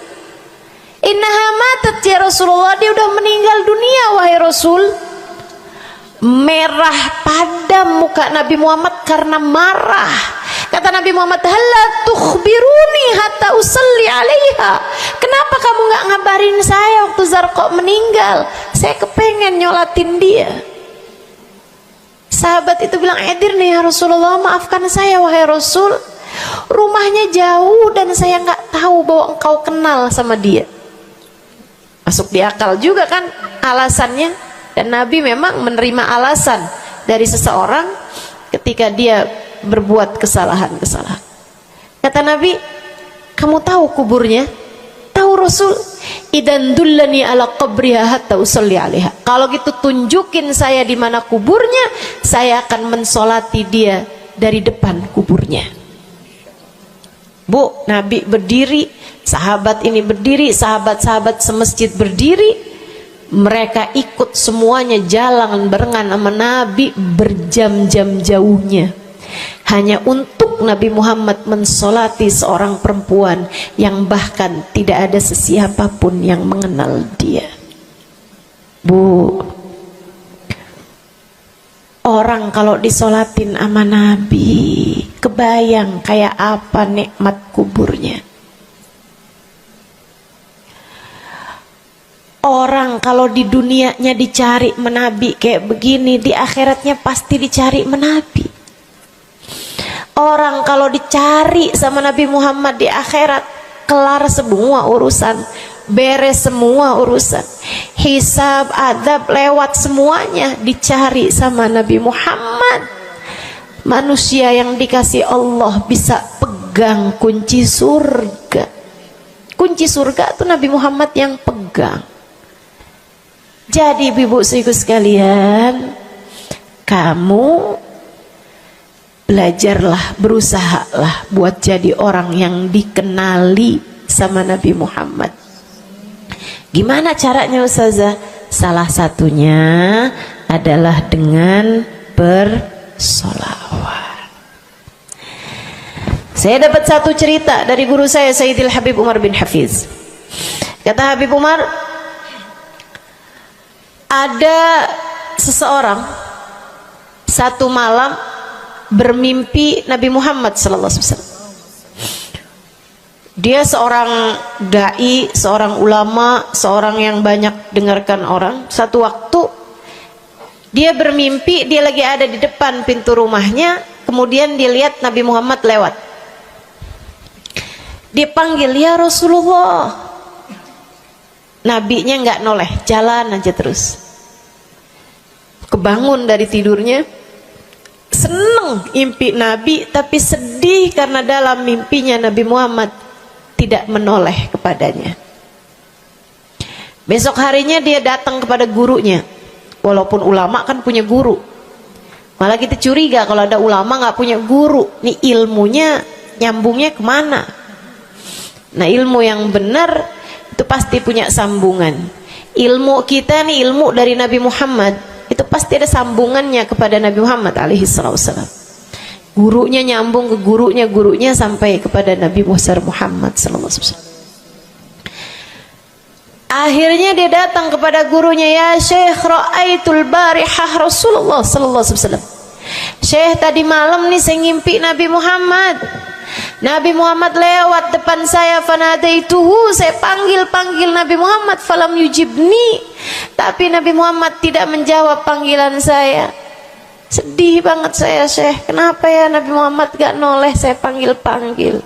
Innaha matat ya Rasulullah, dia udah meninggal dunia wahai Rasul. Merah padam muka Nabi Muhammad karena marah. Kata Nabi Muhammad, halla tukhbiruni hatta usalli alaiha. Kenapa kamu nggak ngabarin saya waktu Zarqa meninggal? Saya kepengen nyolatin dia. Sahabat itu bilang, edir nih ya Rasulullah, maafkan saya wahai Rasul, rumahnya jauh dan saya nggak tahu bahwa engkau kenal sama dia. Masuk di akal juga kan alasannya. Dan Nabi memang menerima alasan dari seseorang ketika dia berbuat kesalahan-kesalahan. Kata Nabi, kamu tahu kuburnya? Tahu Rasul? Idan dullani ala qabriha hatta usalli alaiha. Kalau gitu tunjukin saya di mana kuburnya, saya akan mensolati dia dari depan kuburnya. Bu, Nabi berdiri, sahabat ini berdiri, sahabat-sahabat semasjid berdiri. Mereka ikut semuanya jalan barengan sama Nabi berjam-jam jauhnya, hanya untuk Nabi Muhammad mensolati seorang perempuan yang bahkan tidak ada sesiapa pun yang mengenal dia. Bu, orang kalau disolatin sama Nabi, kebayang kayak apa nikmat kuburnya. Orang kalau di dunianya dicari menabi kayak begini, di akhiratnya pasti dicari menabi. Orang kalau dicari sama Nabi Muhammad di akhirat, kelar semua urusan, beres semua urusan, hisab, adab lewat semuanya, dicari sama Nabi Muhammad. Manusia yang dikasih Allah bisa pegang kunci surga. Kunci surga itu Nabi Muhammad yang pegang. Jadi ibu-ibu sekalian, kamu belajarlah, berusahalah buat jadi orang yang dikenali sama Nabi Muhammad. Gimana caranya Ustazah? Salah satunya adalah dengan bersolawat. Saya dapat satu cerita dari guru saya, Sayyidil Habib Umar bin Hafiz. Kata Habib Umar, ada seseorang satu malam bermimpi Nabi Muhammad sallallahu alaihi wasallam. Dia seorang dai, seorang ulama, seorang yang banyak dengarkan orang. Satu waktu dia bermimpi, dia lagi ada di depan pintu rumahnya, kemudian dia lihat Nabi Muhammad lewat. Dia panggil, "Ya Rasulullah." Nabinya nggak noleh, jalan aja terus. Kebangun dari tidurnya, seneng impi Nabi, tapi sedih karena dalam mimpinya Nabi Muhammad tidak menoleh kepadanya. Besok harinya dia datang kepada gurunya. Walaupun ulama kan punya guru, malah kita curiga kalau ada ulama nggak punya guru. Nih ilmunya nyambungnya kemana? Nah, ilmu yang benar itu pasti punya sambungan. Ilmu kita nih, ilmu dari Nabi Muhammad, itu pasti ada sambungannya kepada Nabi Muhammad alaihi wasallam. Gurunya nyambung ke gurunya, gurunya sampai kepada Nabi Muhammad sallallahu alaihi wasallam. Akhirnya dia datang kepada gurunya, "Ya Syekh, ra'aitul barihah Rasulullah sallallahu alaihi wasallam." Syekh, tadi malam nih saya ngimpi Nabi Muhammad. Nabi Muhammad lewat depan saya, fanadaituhu, saya panggil Nabi Muhammad, falam yujibni, tapi Nabi Muhammad tidak menjawab panggilan saya. Sedih banget saya, Syekh. Kenapa ya Nabi Muhammad gak noleh saya panggil-panggil?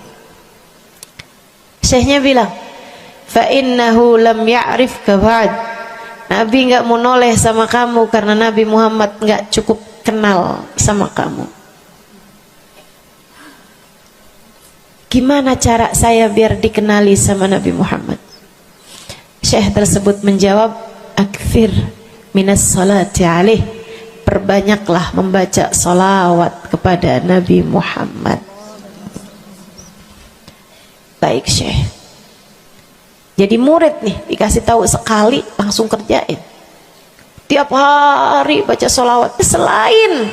Syekhnya bilang, fa innahu lam ya'rifka ba'd. Nabi gak mau noleh sama kamu karena Nabi Muhammad gak cukup kenal sama kamu. Gimana cara saya biar dikenali sama Nabi Muhammad? Syekh tersebut menjawab, akfir minas salati alaih, perbanyaklah membaca salawat kepada Nabi Muhammad. Baik Syekh. Jadi murid nih, dikasih tahu sekali langsung kerjain. Tiap hari baca salawat. Selain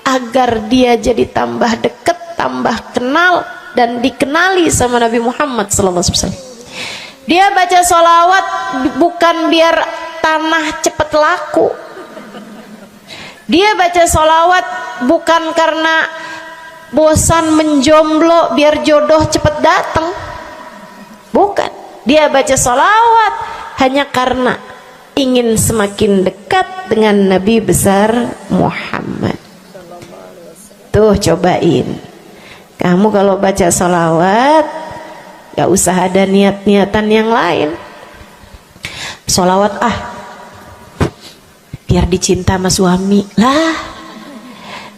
agar dia jadi tambah dekat, tambah kenal dan dikenali sama Nabi Muhammad sallallahu alaihi wasallam. Dia baca sholawat bukan biar tanah cepat laku. Dia baca sholawat bukan karena bosan menjomblo biar jodoh cepat datang. Bukan. Dia baca sholawat hanya karena ingin semakin dekat dengan Nabi besar Muhammad. Tuh cobain. Kamu kalau baca sholawat gak usah ada niat-niatan yang lain. Sholawat biar dicinta sama suami lah.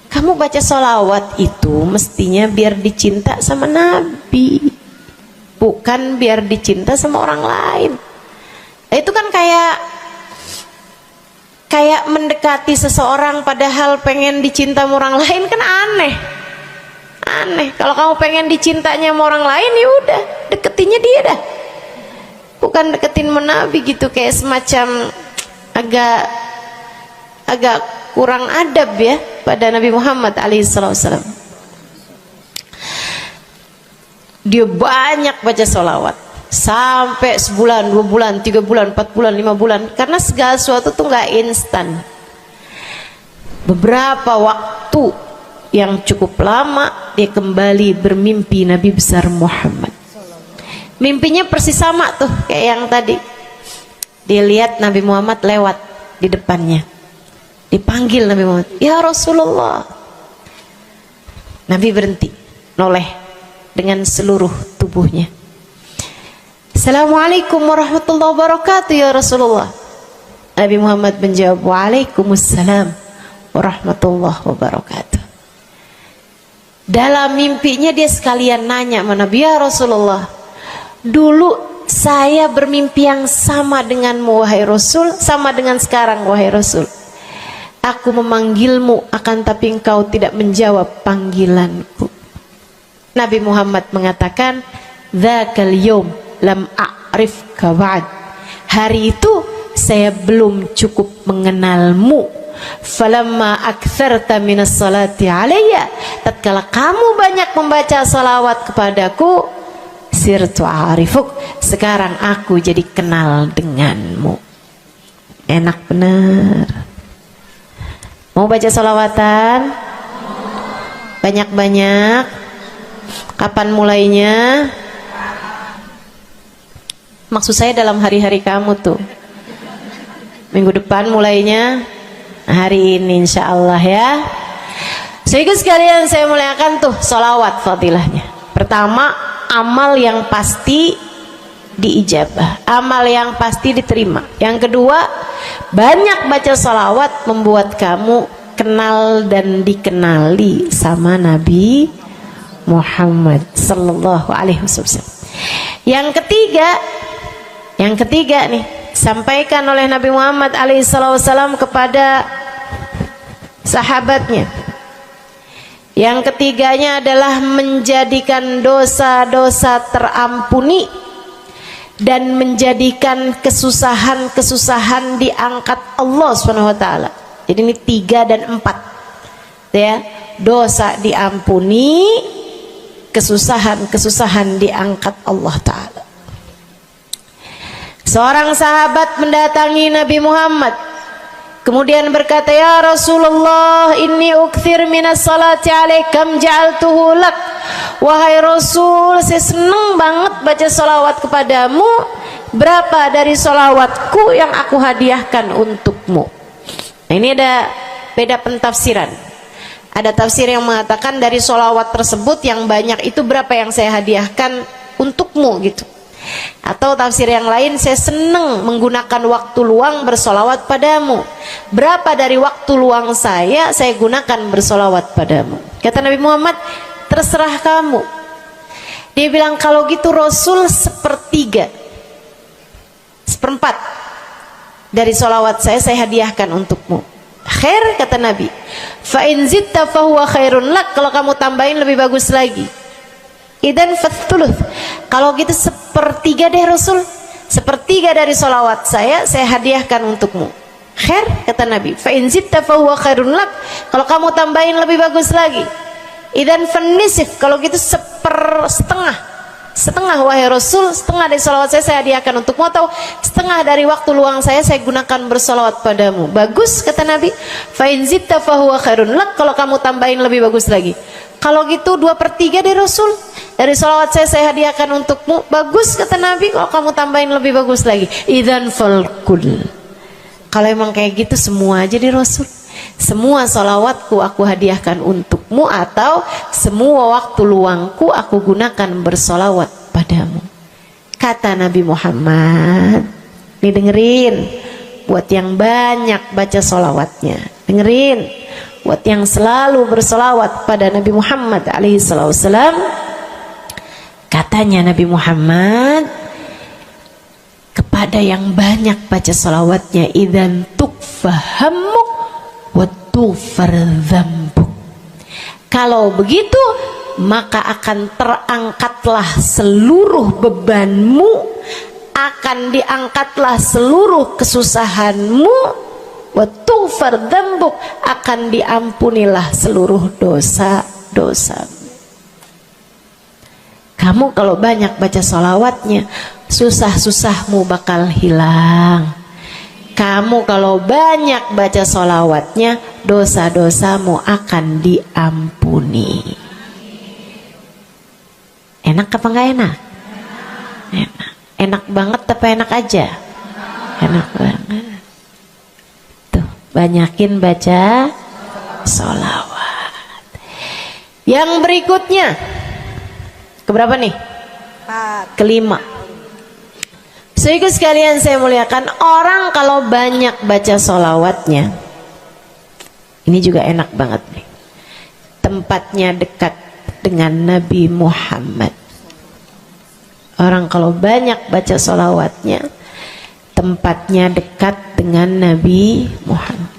Kamu baca sholawat itu mestinya biar dicinta sama Nabi, bukan biar dicinta sama orang lain. Itu kan kayak mendekati seseorang padahal pengen dicinta sama orang lain, kan aneh. Kalau kamu pengen dicintanya sama orang lain, ya udah deketinnya dia dah, bukan deketin Nabi gitu, kayak semacam agak kurang adab ya pada Nabi Muhammad alaihissalam. Dia banyak baca sholawat sampai sebulan, 2 bulan, 3 bulan, 4 bulan, 5 bulan, karena segala sesuatu tuh nggak instan. Beberapa waktu yang cukup lama dia kembali bermimpi Nabi besar Muhammad. Mimpinya persis sama tuh kayak yang tadi. Dia lihat Nabi Muhammad lewat di depannya. Dipanggil Nabi Muhammad, "Ya Rasulullah." Nabi berhenti, noleh dengan seluruh tubuhnya. "Assalamualaikum warahmatullahi wabarakatuh ya Rasulullah." Nabi Muhammad menjawab, "Waalaikumsalam warahmatullahi wabarakatuh." Dalam mimpinya dia sekalian nanya sama Nabi, "Ya Rasulullah, dulu saya bermimpi yang sama denganmu wahai Rasul, sama dengan sekarang wahai Rasul. Aku memanggilmu akan tapi engkau tidak menjawab panggilanku." Nabi Muhammad mengatakan, "Dzakal yaum lam a'rifka ba'd." Hari itu saya belum cukup mengenalmu. Falamma aktsarta minas salati alayya, tatkala kamu banyak membaca salawat kepadaku, sirtu arifuk, sekarang aku jadi kenal denganmu. Enak bener. Mau baca salawatan? Banyak-banyak. Kapan mulainya? Maksud saya dalam hari-hari kamu tuh. Minggu depan mulainya, hari ini insya Allah ya. Sehingga sekalian saya muliakan tuh salawat fadilahnya. Pertama, amal yang pasti diijabah, amal yang pasti diterima. Yang kedua, banyak baca salawat membuat kamu kenal dan dikenali sama Nabi Muhammad sallallahu alaihi wasallam. Yang ketiga nih, sampaikan oleh Nabi Muhammad alaihi wasallam kepada sahabatnya. Yang ketiganya adalah menjadikan dosa-dosa terampuni dan menjadikan kesusahan-kesusahan diangkat Allah SWT. Jadi ini 3 dan 4 ya. Dosa diampuni, kesusahan-kesusahan diangkat Allah Ta'ala. Seorang sahabat mendatangi Nabi Muhammad, kemudian berkata, "Ya Rasulullah, inni ukthir minas salati alaikam ja'altuhu lak." Wahai Rasul, saya senang banget baca salawat kepadamu. Berapa dari salawatku yang aku hadiahkan untukmu? Nah, ini ada beda pentafsiran. Ada tafsir yang mengatakan dari salawat tersebut yang banyak itu berapa yang saya hadiahkan untukmu gitu. Atau tafsir yang lain, saya senang menggunakan waktu luang bersolawat padamu. Berapa dari waktu luang saya gunakan bersolawat padamu? Kata Nabi Muhammad, terserah kamu. Dia bilang, kalau gitu Rasul 1/3, 1/4 dari solawat saya hadiahkan untukmu. Khair, kata Nabi. Fa in zitta fahuwa khairun lak. Kalau kamu tambahin lebih bagus lagi. Idan fathuluth. Kalau gitu 1/3 deh Rasul. 1/3 dari solawat saya hadiahkan untukmu. Khair, kata Nabi. Fa in zitta fahuwa khairun lak. Kalau kamu tambahin lebih bagus lagi. Idan fanisif. Kalau gitu 1/2. Setengah wahai Rasul, setengah dari solawat saya hadiahkan untukmu, atau setengah dari waktu luang saya gunakan bersolawat padamu. Bagus, kata Nabi. Fa in zitta fahuwa khairun lak. Kalau kamu tambahin lebih bagus lagi. Kalau gitu 2/3 dari Rasul, dari solawat saya hadiahkan untukmu. Bagus, kata Nabi. Kalau kamu tambahin lebih bagus lagi. Idzan falkul. Kalau emang kayak gitu semua aja di Rasul. Semua solawatku aku hadiahkan untukmu, atau semua waktu luangku aku gunakan bersolawat padamu. Kata Nabi Muhammad, nih dengerin, buat yang banyak baca solawatnya, dengerin, buat yang selalu bersolawat pada Nabi Muhammad alaihissalam. Katanya Nabi Muhammad kepada yang banyak baca solawatnya, idzan tukfahamuk wa tughfar dzambuk. Kalau begitu maka akan terangkatlah seluruh bebanmu, akan diangkatlah seluruh kesusahanmu, wa tughfar dzambuk, akan diampunilah seluruh dosa-dosamu. Kamu kalau banyak baca sholawatnya, susah-susahmu bakal hilang. Kamu kalau banyak baca sholawatnya, dosa-dosamu akan diampuni. Enak apa enggak enak? Enak. Enak banget apa enak aja? Enak banget. Tuh, banyakin baca sholawat. Yang berikutnya, keberapa nih? Kelima. Saudaraku sekalian saya muliakan, orang kalau banyak baca sholawatnya, ini juga enak banget nih. Tempatnya dekat dengan Nabi Muhammad. Orang kalau banyak baca sholawatnya, tempatnya dekat dengan Nabi Muhammad.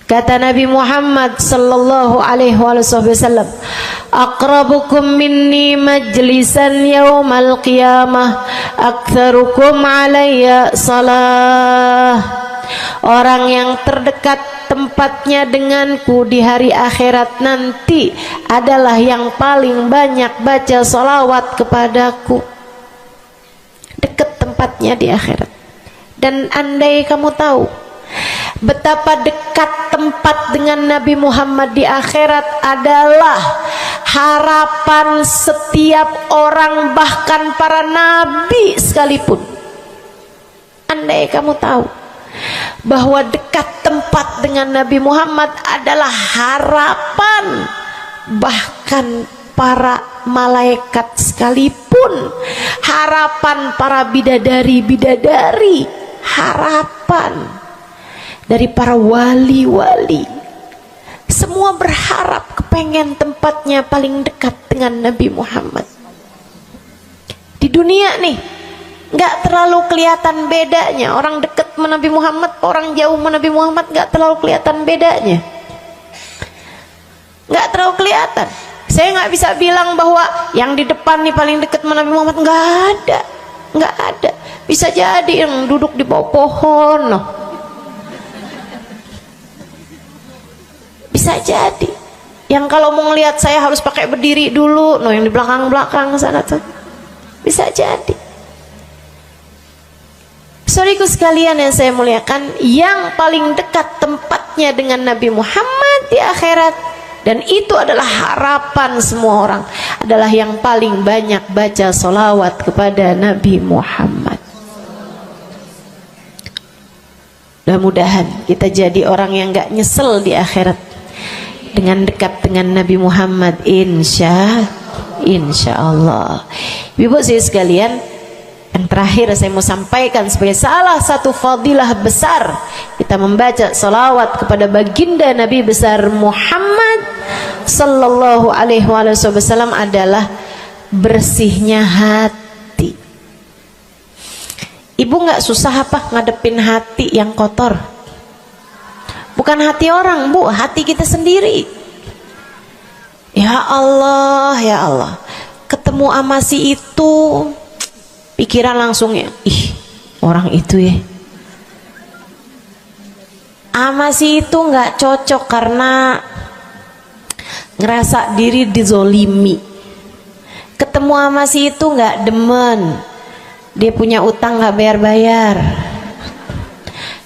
Kata Nabi Muhammad sallallahu alaihi wasallam, aqrabukum minni majlisan yaumal qiyamah aktsarukum alayya salah. Orang yang terdekat tempatnya denganku di hari akhirat nanti adalah yang paling banyak baca sholawat kepadaku. Dekat tempatnya di akhirat. Dan andai kamu tahu betapa dekat tempat dengan Nabi Muhammad di akhirat adalah harapan setiap orang, bahkan para nabi sekalipun. Andai kamu tahu bahwa dekat tempat dengan Nabi Muhammad adalah harapan bahkan para malaikat sekalipun, harapan para bidadari-bidadari, harapan dari para wali-wali, semua berharap kepengen tempatnya paling dekat dengan Nabi Muhammad. Di dunia nih nggak terlalu kelihatan bedanya, orang dekat sama Nabi Muhammad, orang jauh sama Nabi Muhammad nggak terlalu kelihatan bedanya, nggak terlalu kelihatan. Saya nggak bisa bilang bahwa yang di depan nih paling dekat sama Nabi Muhammad, nggak ada, nggak ada. Bisa jadi yang duduk di bawah pohon, loh. Bisa jadi yang kalau mau ngelihat saya harus pakai berdiri dulu, no, yang di belakang-belakang sana tuh. Bisa jadi. Saudaraku sekalian yang saya muliakan, yang paling dekat tempatnya dengan Nabi Muhammad di akhirat, dan itu adalah harapan semua orang, adalah yang paling banyak baca sholawat kepada Nabi Muhammad. Mudah-mudahan kita jadi orang yang gak nyesel di akhirat dengan dekat dengan Nabi Muhammad, insya Allah. Ibu saya sekalian, yang terakhir saya mau sampaikan sebagai salah satu fadilah besar kita membaca salawat kepada baginda Nabi besar Muhammad sallallahu alaihi wasallam adalah bersihnya hati. Ibu nggak susah apa ngadepin hati yang kotor? Bukan hati orang, Bu, hati kita sendiri. Ya Allah, ya Allah. Ketemu sama si itu, pikiran langsungnya, ih, orang itu ya. Sama si itu nggak cocok karena ngerasa diri dizolimi. Ketemu sama si itu nggak demen, dia punya utang nggak bayar-bayar.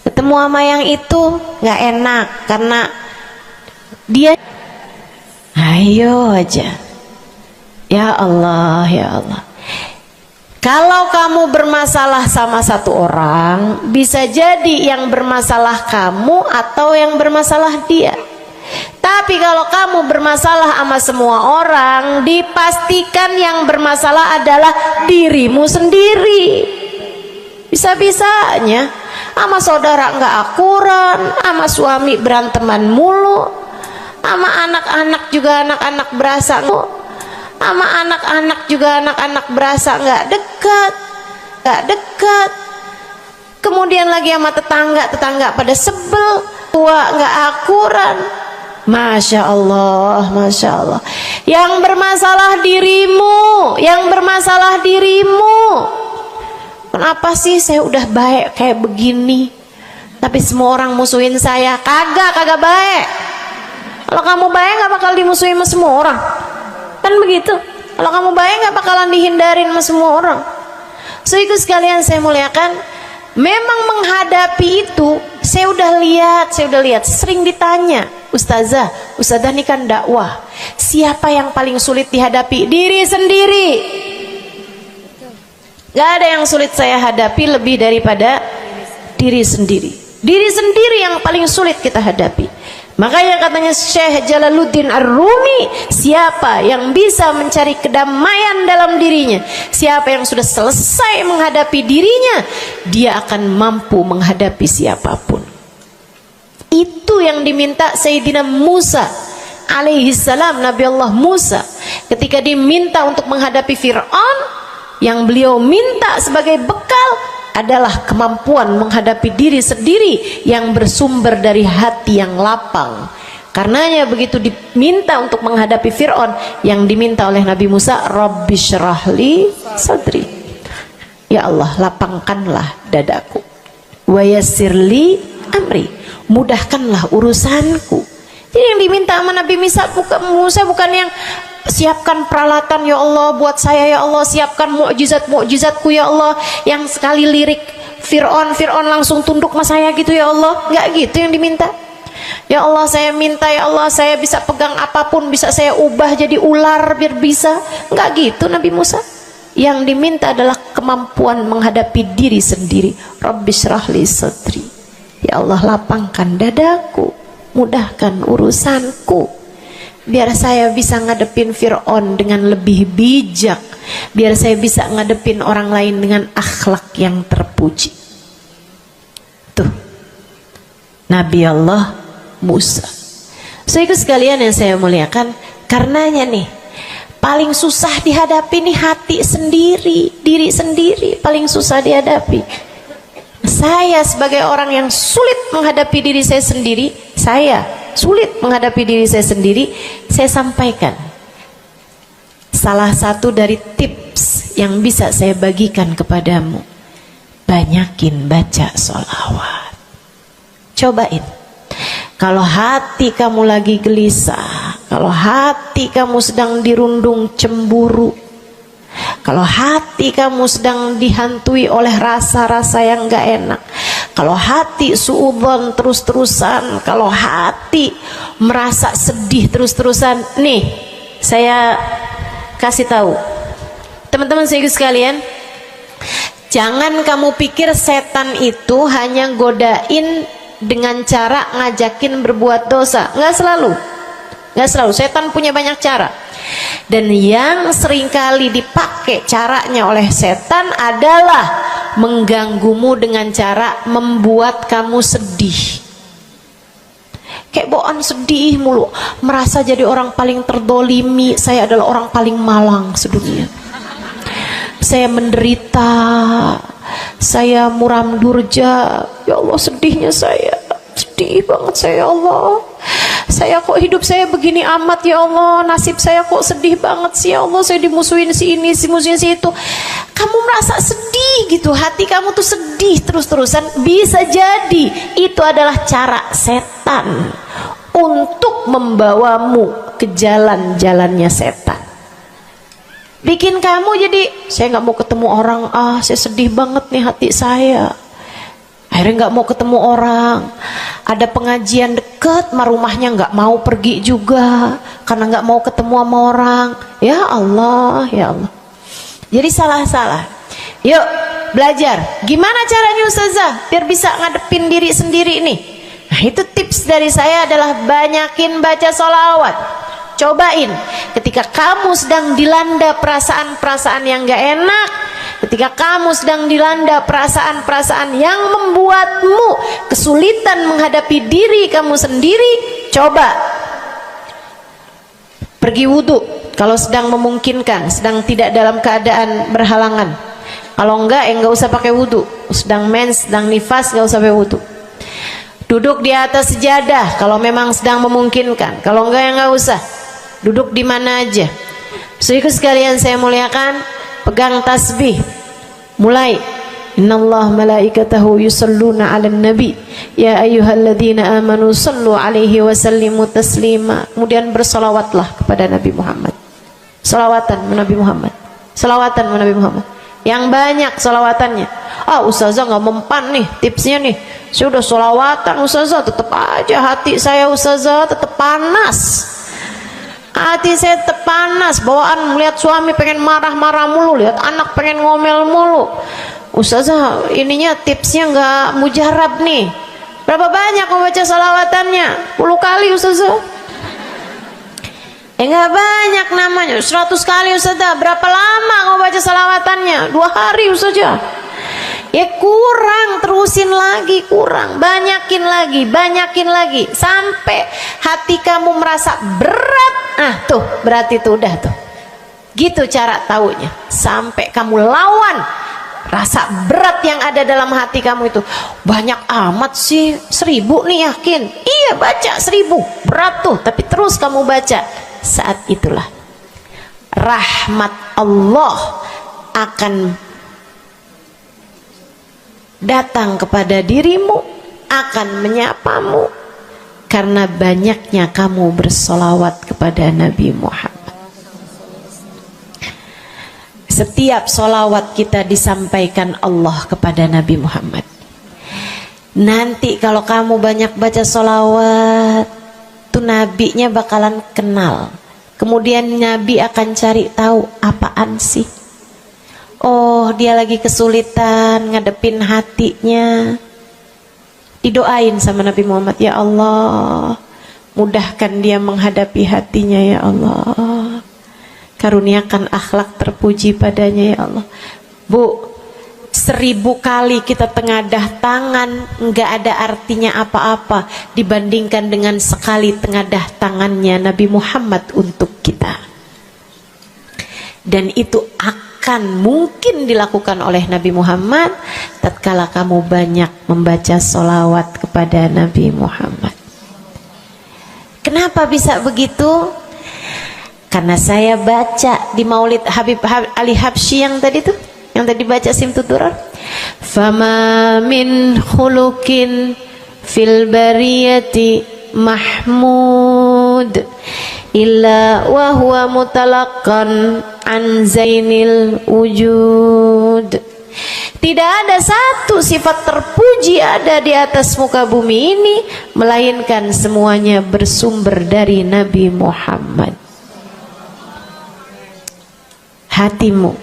Ketemu sama yang itu nggak enak karena dia, ayo aja. Ya Allah, ya Allah. Kalau kamu bermasalah sama satu orang, bisa jadi yang bermasalah kamu atau yang bermasalah dia. Tapi kalau kamu bermasalah sama semua orang, dipastikan yang bermasalah adalah dirimu sendiri. Bisa-bisanya sama saudara nggak akuran, sama suami beranteman mulu, sama anak-anak juga anak-anak berasa, sama anak-anak juga anak-anak berasa nggak dekat. Kemudian lagi sama tetangga pada sebel, tua nggak akuran. Masya Allah, Masya Allah. Yang bermasalah dirimu, yang bermasalah dirimu. Kenapa sih saya udah baik kayak begini, tapi semua orang musuhin saya? Kagak baik. Kalau kamu baik nggak bakal dimusuhin sama semua orang, kan begitu. Kalau kamu baik nggak bakalan dihindarin sama semua orang. So itu sekalian saya muliakan, memang menghadapi itu saya udah lihat, sering ditanya, Ustazah ini kan dakwah, siapa yang paling sulit dihadapi? Diri sendiri. Gak ada yang sulit saya hadapi lebih daripada diri sendiri. Diri sendiri yang paling sulit kita hadapi. Makanya katanya Syekh Jalaluddin Ar-Rumi, siapa yang bisa mencari kedamaian dalam dirinya, siapa yang sudah selesai menghadapi dirinya, dia akan mampu menghadapi siapapun. Itu yang diminta Sayyidina Musa alaihi salam, Nabi Allah Musa, ketika diminta untuk menghadapi Fir'aun, yang beliau minta sebagai bekal adalah kemampuan menghadapi diri sendiri yang bersumber dari hati yang lapang. Karenanya begitu diminta untuk menghadapi Fir'aun, yang diminta oleh Nabi Musa, Rabbi syrahli sadri, ya Allah lapangkanlah dadaku, wa yassirli amri, mudahkanlah urusanku. Jadi yang diminta sama Nabi Musa bukan yang siapkan peralatan ya Allah buat saya, ya Allah siapkan mukjizat-mukjizatku ya Allah, yang sekali lirik Fir'aun langsung tunduk sama saya gitu ya Allah. Enggak gitu yang diminta. Ya Allah saya minta, ya Allah saya bisa pegang apapun, bisa saya ubah jadi ular biar bisa. Enggak gitu Nabi Musa. Yang diminta adalah kemampuan menghadapi diri sendiri. Rabbi syrahli sadri, ya Allah lapangkan dadaku, mudahkan urusanku, biar saya bisa ngadepin Fir'aun dengan lebih bijak, biar saya bisa ngadepin orang lain dengan akhlak yang terpuji. Tuh Nabi Allah Musa. Saudara sekalian yang saya muliakan, karenanya nih paling susah dihadapi nih hati sendiri, diri sendiri paling susah dihadapi. Saya sebagai orang yang sulit menghadapi diri saya sendiri, saya sampaikan salah satu dari tips yang bisa saya bagikan kepadamu. Banyakin baca sholawat. Cobain. Kalau hati kamu lagi gelisah, kalau hati kamu sedang dirundung cemburu, kalau hati kamu sedang dihantui oleh rasa-rasa yang gak enak, kalau hati suudzon terus-terusan, kalau hati merasa sedih terus-terusan, nih saya kasih tahu teman-teman sekalian, jangan kamu pikir setan itu hanya godain dengan cara ngajakin berbuat dosa. Nggak selalu. Setan punya banyak cara. Dan yang seringkali dipakai caranya oleh setan adalah mengganggumu dengan cara membuat kamu sedih. Kayak bawaan sedih mulu, merasa jadi orang paling terdolimi. Saya adalah orang paling malang sedunia. Saya menderita, saya muram durja, ya Allah sedihnya saya, sedih banget saya ya Allah. Saya kok hidup saya begini amat ya Allah, nasib saya kok sedih banget sih ya Allah, saya dimusuhin si ini, si musuhin si itu. Kamu merasa sedih gitu, hati kamu tuh sedih terus-terusan, bisa jadi itu adalah cara setan untuk membawamu ke jalan-jalannya setan. Bikin kamu jadi, saya nggak mau ketemu orang, saya sedih banget nih hati saya. Akhirnya nggak mau ketemu orang. Ada pengajian deket, rumahnya nggak mau pergi juga karena nggak mau ketemu sama orang. Ya Allah, ya Allah. Jadi salah-salah. Yuk belajar. Gimana caranya Ustazah biar bisa ngadepin diri sendiri nih? Nah itu tips dari saya adalah banyakin baca sholawat. Cobain ketika kamu sedang dilanda perasaan-perasaan yang gak enak, ketika kamu sedang dilanda perasaan-perasaan yang membuatmu kesulitan menghadapi diri kamu sendiri, coba pergi wudhu kalau sedang memungkinkan, sedang tidak dalam keadaan berhalangan. Kalau enggak enggak usah pakai wudhu, sedang mens, sedang nifas enggak usah pakai wudhu. Duduk di atas sejadah kalau memang sedang memungkinkan, kalau enggak ya enggak usah. Duduk di mana aja. Saudara sekalian saya muliakan, pegang tasbih. Mulai. Innallaha malaikatahu yusalluna 'alan nabi ya ayyuhalladzina amanu sallu 'alaihi wa sallimu taslima. Kemudian bersolawatlah kepada Nabi Muhammad. Selawatan Nabi Muhammad. Selawatan Nabi Muhammad. Yang banyak selawatannya. Ustazah nggak mempan nih tipsnya nih. Saya udah selawatan Ustazah, tetap aja hati saya Ustazah tetap panas. Hati saya tetap panas, bawaan melihat suami pengen marah-marah mulu, lihat anak pengen ngomel mulu. Ustazah ininya tipsnya nggak mujarab nih. Berapa banyak membaca salawatannya? 10 kali Ustazah. Nggak banyak namanya, 100 kali Ustazah. Berapa lama kamu baca salawatannya? 2 hari Ustazah. Ya kurang, terusin lagi, kurang, banyakin lagi sampai hati kamu merasa berat. Nah tuh berarti tuh udah tuh, gitu cara taunya. Sampai kamu lawan rasa berat yang ada dalam hati kamu itu. Banyak amat sih, 1000 nih yakin? Iya baca 1000, berat tuh, tapi terus kamu baca. Saat itulah rahmat Allah akan datang kepada dirimu, akan menyapamu, karena banyaknya kamu bersolawat kepada Nabi Muhammad. Setiap solawat kita disampaikan Allah kepada Nabi Muhammad. Nanti kalau kamu banyak baca solawat, tuh nabinya bakalan kenal. Kemudian Nabi akan cari tahu apaan sih. Oh, dia lagi kesulitan ngadepin hatinya. Didoain sama Nabi Muhammad, ya Allah, mudahkan dia menghadapi hatinya ya Allah. Karuniakan akhlak terpuji padanya ya Allah. Bu, 1000 kali kita tengadah tangan nggak ada artinya apa-apa dibandingkan dengan sekali tengadah tangannya Nabi Muhammad untuk kita. Dan itu akan mungkin dilakukan oleh Nabi Muhammad tatkala kamu banyak membaca sholawat kepada Nabi Muhammad. Kenapa bisa begitu? Karena saya baca di Maulid Habib Ali Habsyi yang tadi tuh, yang tadi baca Simtud Durar. Fama min khuluqin fil bariyati mahmud illa wa huwa mutalaqqan an zainil wujud. Tidak ada satu sifat terpuji ada di atas muka bumi ini melainkan semuanya bersumber dari Nabi Muhammad. Hatimu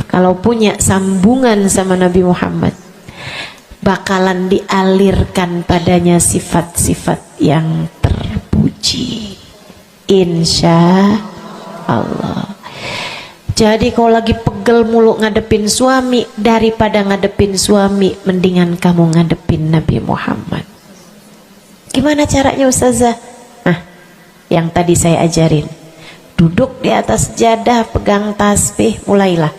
kalau punya sambungan sama Nabi Muhammad, bakalan dialirkan padanya sifat-sifat yang terpuji, insya Allah. Jadi kalau lagi pegel mulu ngadepin suami, daripada ngadepin suami, mendingan kamu ngadepin Nabi Muhammad. Gimana caranya Ustazah? Nah, yang tadi saya ajarin. Duduk di atas jadah, pegang tasbih, mulailah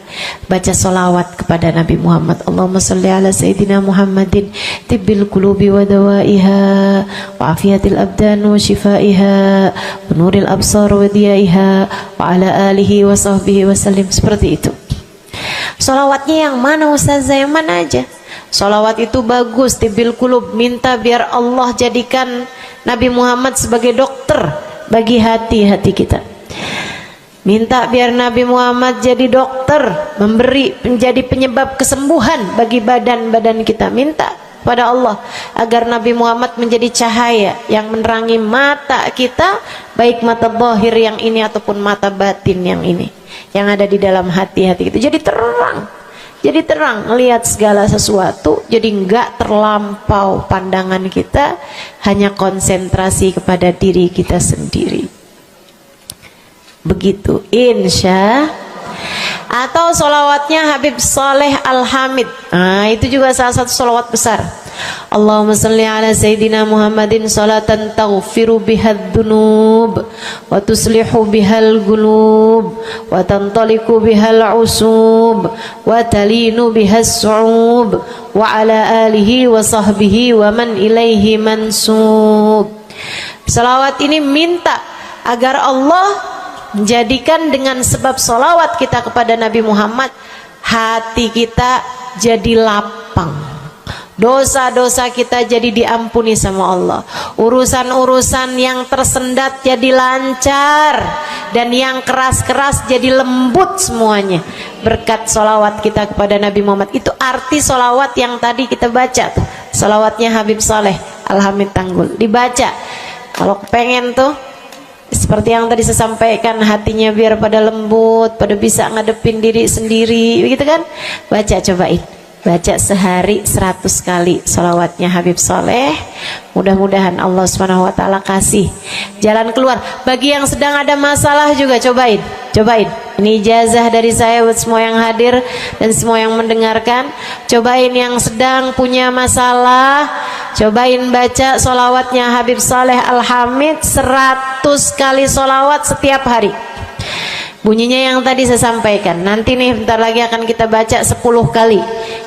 baca solawat kepada Nabi Muhammad. Allahumma salli ala Sayyidina Muhammadin tibbil qulubi wa dawaiha wa afiyatil abdan wa shifaiha wa nuril absar wa diyaiha wa ala alihi wa sahbihi wa sallim. Seperti itu. Solawatnya yang mana Ustazah? Yang mana aja? Solawat itu bagus, tibbil qulub, minta biar Allah jadikan Nabi Muhammad sebagai dokter bagi hati-hati kita. Minta biar Nabi Muhammad jadi dokter, menjadi penyebab kesembuhan bagi badan-badan kita. Minta pada Allah agar Nabi Muhammad menjadi cahaya yang menerangi mata kita, baik mata zahir yang ini ataupun mata batin yang ini, yang ada di dalam hati-hati kita. Jadi terang melihat segala sesuatu, jadi enggak terlampau pandangan kita, hanya konsentrasi kepada diri kita sendiri. Begitu, insya. Atau solawatnya Habib Saleh Al-Hamid. Nah, itu juga salah satu solawat besar. Allahumma salli ala Sayyidina Muhammadin salatan taghfiru bihad dunub wa tuslihu bihal gulub wa tantaliku bihal usub wa talinu bihas su'ub wa ala alihi wa sahbihi wa man ilaihi mansub. Salawat ini minta agar Allah menjadikan dengan sebab solawat kita kepada Nabi Muhammad, hati kita jadi lapang, dosa-dosa kita jadi diampuni sama Allah, urusan-urusan yang tersendat jadi lancar, dan yang keras-keras jadi lembut semuanya berkat solawat kita kepada Nabi Muhammad. Itu arti solawat yang tadi kita baca tuh, solawatnya Habib Saleh Al-Hamid Tanggul. Dibaca kalau pengen tuh, seperti yang tadi saya sampaikan, hatinya biar pada lembut, pada bisa ngadepin diri sendiri, begitu kan? Baca, cobain. baca sehari 100 kali sholawatnya Habib Soleh. Mudah-mudahan Allah SWT kasih jalan keluar. Bagi yang sedang ada masalah juga cobain. Ini ijazah dari saya buat semua yang hadir dan semua yang mendengarkan. Cobain yang sedang punya masalah, cobain baca sholawatnya Habib Soleh Al-Hamid 100 kali sholawat setiap hari. Bunyinya yang tadi saya sampaikan. Nanti nih bentar lagi akan kita baca 10 kali.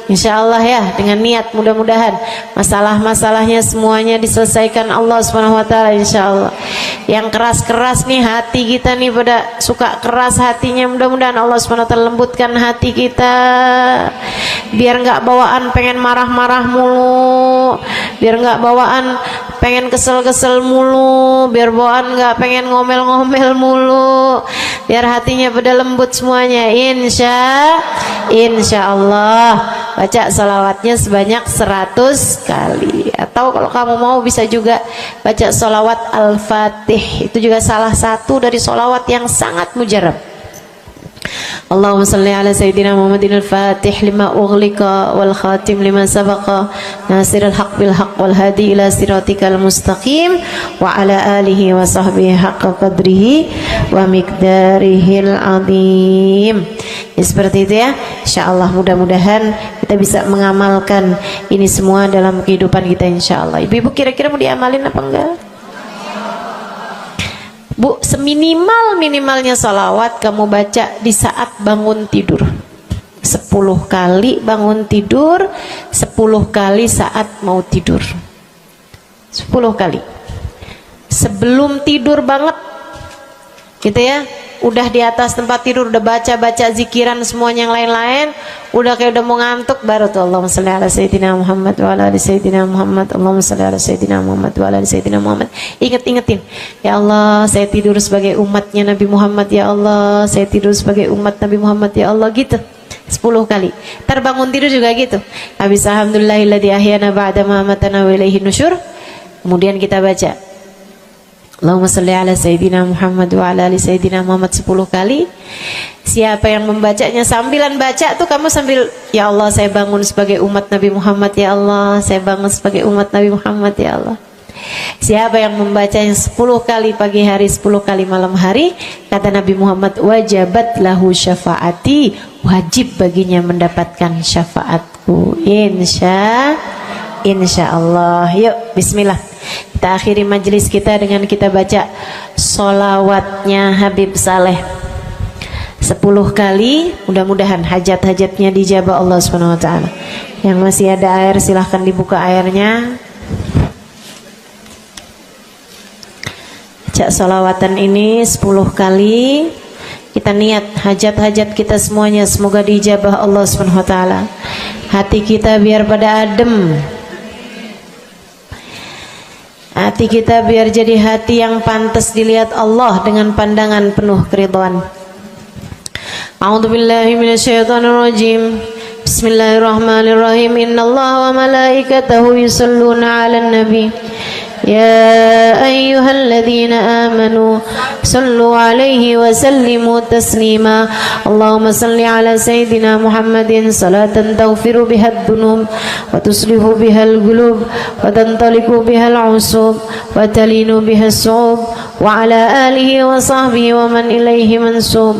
Insya Allah ya, dengan niat mudah-mudahan masalah-masalahnya semuanya diselesaikan Allah SWT, insya Allah. Yang keras-keras nih hati kita nih, pada suka keras hatinya, mudah-mudahan Allah SWT lembutkan hati kita, biar nggak bawaan pengen marah-marah mulu, biar nggak bawaan pengen kesel-kesel mulu, biar bawaan nggak pengen ngomel-ngomel mulu, biar hatinya pada lembut semuanya. Insya Allah baca salawatnya sebanyak 100 kali. Atau kalau kamu mau bisa juga baca salawat Al-Fatih. Itu juga salah satu dari salawat yang sangat mujarab. Allahumma salli ala Sayyidina Muhammadin al-Fatih lima ughliqa wal khatim lima sabaqa nasirul haq bil haq wal hadi ila siratikal mustaqim wa ala alihi wa sahbihi haqqa qadrihi wa miqdarihil azim. Ya, seperti itu ya. Insyaallah mudah-mudahan kita bisa mengamalkan ini semua dalam kehidupan kita insyaallah. Ibu-ibu kira-kira mau diamalin apa enggak? Bu, seminimal-minimalnya salawat kamu baca di saat bangun tidur 10 kali bangun tidur, 10 kali saat mau tidur, 10 kali sebelum tidur banget gitu ya. Udah di atas tempat tidur, udah baca-baca zikiran semuanya yang lain-lain, udah kayak udah mau ngantuk, baru tuh Allahumma shalli ala Sayyidina Muhammad wa ala ali Sayyidina Muhammad, Allahumma shalli ala Sayyidina Muhammad wa ala ali Sayyidina Muhammad. Ingetin, ya Allah saya tidur sebagai umatnya Nabi Muhammad, ya Allah saya tidur sebagai umat Nabi Muhammad, ya Allah, gitu 10 kali. Terbangun tidur juga gitu. Habis alhamdulillahilladzi ahyana ba'da ma amatana wa ilaihi nusyur. Kemudian kita baca Allahumma salli ala Sayyidina Muhammad wa ala ali Sayyidina Muhammad 10 kali. Siapa yang membacanya sambilan baca tuh kamu sambil, ya Allah saya bangun sebagai umat Nabi Muhammad, ya Allah saya bangun sebagai umat Nabi Muhammad, ya Allah. Siapa yang membacanya 10 kali pagi hari, 10 kali malam hari, kata Nabi Muhammad, wajabat lahu syafaati, wajib baginya mendapatkan syafaatku. Insya Allah. Yuk bismillah, kita akhiri majelis kita dengan kita baca sholawatnya Habib Saleh 10 kali. Mudah-mudahan hajat-hajatnya dijabah Allah SWT. Yang masih ada air silahkan dibuka airnya. Baca sholawatan ini 10 kali. Kita niat hajat-hajat kita semuanya semoga dijabah Allah SWT. Hati kita biar pada adem, hati kita biar jadi hati yang pantas dilihat Allah dengan pandangan penuh keridhaan. A'udzubillahi minasyaitonirrajim. Bismillahirrahmanirrahim. Innallaha wa malaikatahu yusholluna 'alan nabi. يا أيها الذين آمنوا صلوا عليه وسلموا تسليما اللهم صل على سيدنا محمد صلاة تغفر بها الذنوب وتصلح بها القلوب وتنطلق بها العصوب وتلين بها الصعوب وعلى آله وصحبه ومن إليه منسوب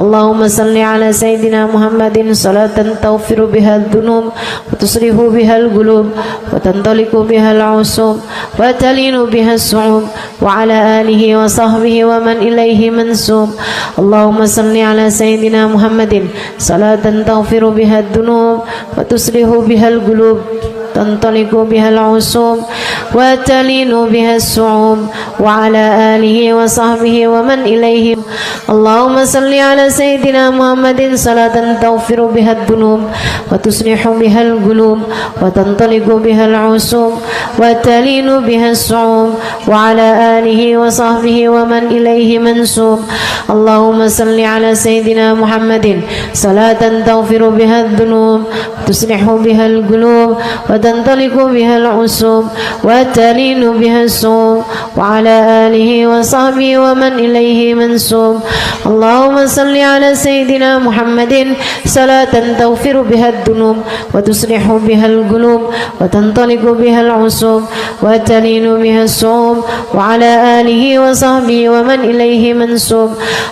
اللهم صل على سيدنا محمد صلاة تغفر بها الذنوب وتصلح بها القلوب وتنطلق بها العصوب تلين بها الصعوب وعلى آله وصحبه ومن إليه منسوب اللهم صل على سيدنا محمد صلاة تغفر بها الذنوب وتصلح بها القلوب تنطلق بها العصوب وتلين بها الصعوب وعلى آله وصحبه ومن إليه اللهم صل على سيدنا محمد صلاة تغفر بها الذنوب وتصلح بها القلوب وتنطلق بها العصوب وتلين بها الصعوب وعلى آله وصحبه ومن إليه منسوب اللهم صل على سيدنا محمد صلاة تغفر بها الذنوب وتصلح بها القلوب وتنطلق بها العصوب وتلين بها الصوم وعلى آله وصحبه ومن إليه منسوب اللهم صل على سيدنا محمد صلاة تغفر بها الذنوب وتصلح بها القلوب وتنطلق بها العصوب وتلين بها الصوم وعلى آله وصحبه ومن إليه منسوب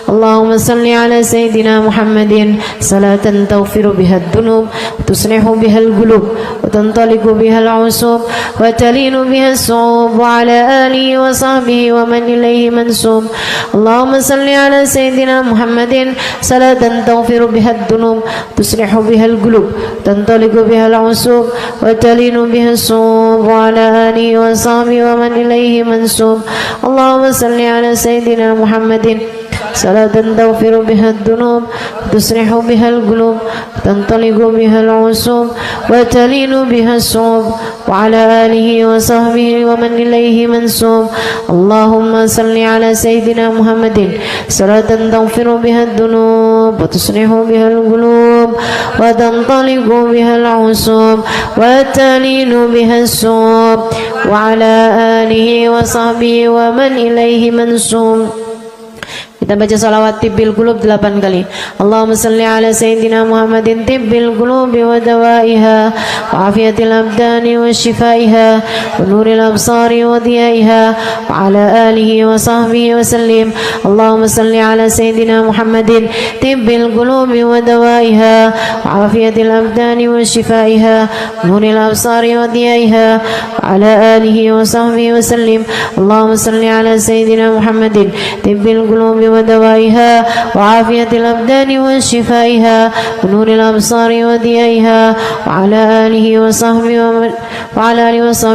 اللهم صل على سيدنا محمد صلاة تغفر بها الذنوب وتصلح بها القلوب وتنطلق بها العصوب وتلين بها الصوم وعلى آله وصحبه ومن إليه منسوب اللهم صل على سيدنا محمد صلاة تغفر بها الذنوب تصلح بها القلوب تنطلق بها العصوب وتلين بها الصوم وعلى آله وصحبه ومن إليه منسوب اللهم صل على سيدنا محمد صلاة تغفر بها الذنوب تصلح بها القلوب تنطلق بها العصوب وتلين بها الصوب وعلى آله وصحبه ومن إليه منسوب اللهم صل على سيدنا محمد صلاة تغفر بها الذنوب وتصلح بها القلوب وتنطلق بها العصوب وتلين بها الصوب وعلى آله وصحبه ومن إليه منسوب. Kita baca salawat tibbil qulub 8 kali. Allahumma salli ala sayyidina Muhammadin tibbil qulubi wa dawaiha wa afiyatil abdani wa shifaiha wa nuril absari wa diyaiha wa ala alihi wa sahbihi wa sallim. Allahumma salli ala sayyidina Muhammadin tibbil qulubi wa dawaiha wa afiyatil abdani wa shifaiha wa nuril absari wa diyaiha wa ala alihi wa sahbihi wa sallim. Allahumma salli ala sayyidina Muhammadin tibbil qulubi ودوائها وعافية الأبدان وشفائها ونور الأبصار وضيائها وعلى آله وصحبه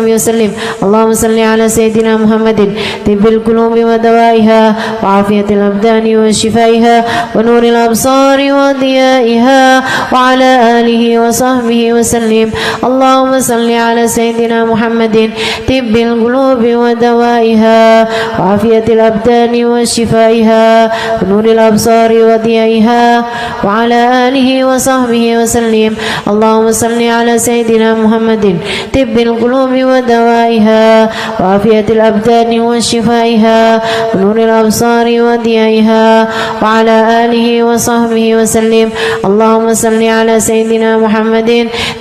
وسلم اللهم صل على سيدنا محمد طب القلوب ودوائها وعافية الأبدان وشفائها ونور الأبصار وضيائها وعلى آله وصحبه وسلم اللهم صل على سيدنا محمد طب القلوب ودوائها وعافية الأبدان وشفائها ونور الأبصار وضيائها وعلى آله وصحبه وسلم اللهم صل على سيدنا محمد طب القلوب ودوائها وعافية الأبدان وشفائها ونور الأبصار وضيائها وعلى آله وصحبه وسلم اللهم صل على سيدنا محمد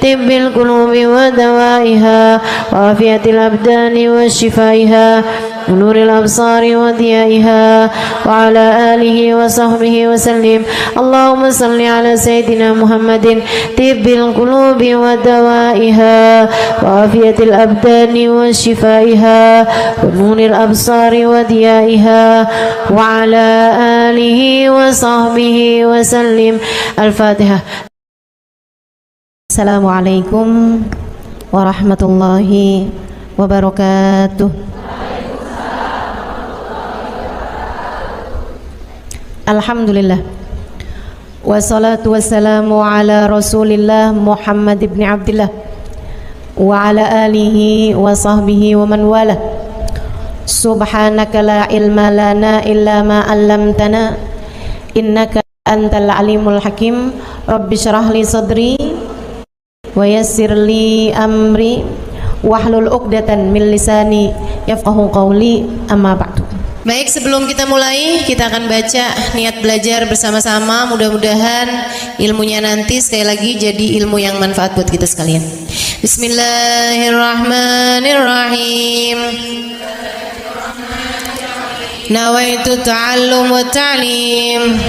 طب القلوب ودوائها وعافية الأبدان وشفائها ونور الأبصار وضيائها وعلى آله وصحبه وسلم اللهم صل على سيدنا محمد طب القلوب ودوائها وعافية الأبدان وشفائها ونور الأبصار وضيائها وعلى آله وصحبه وسلم. الفاتحة. السلام عليكم ورحمة الله وبركاته. Alhamdulillah wassalatu wassalamu ala rasulillah Muhammad ibn Abdillah wa ala alihi wa sahbihi wa man wala. Subhanaka la ilma lana illa ma 'allamtana innaka antal alimul hakim. Rabbi shrah li sadri wa yassir li amri wahlul 'uqdatan min lisani yafqahu qawli. Amma ba'du. Baik, sebelum kita mulai, kita akan baca niat belajar bersama-sama. Mudah-mudahan ilmunya nanti sekali lagi jadi ilmu yang manfaat buat kita sekalian. Bismillahirrahmanirrahim. Nawaitu ta'allum wa ta'lim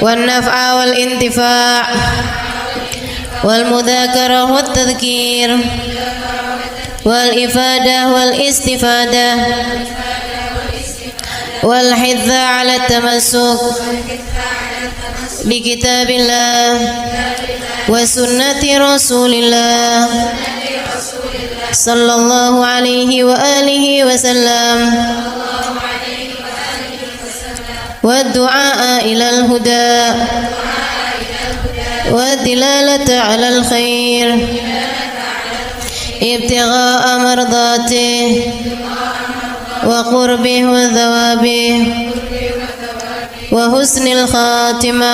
wan naf'a wal intifa' wal mudzakarah wat tadhkir wal ifadah wal istifadah wal hidza ala tamassuk bi kitabillah wa sunnati rasulillah sallallahu alaihi wa alihi wa sallam wa du'a ila al huda wa dilalata ala al khair ابتغاء مرضاته وقربه وثوابه وحسن الخاتمة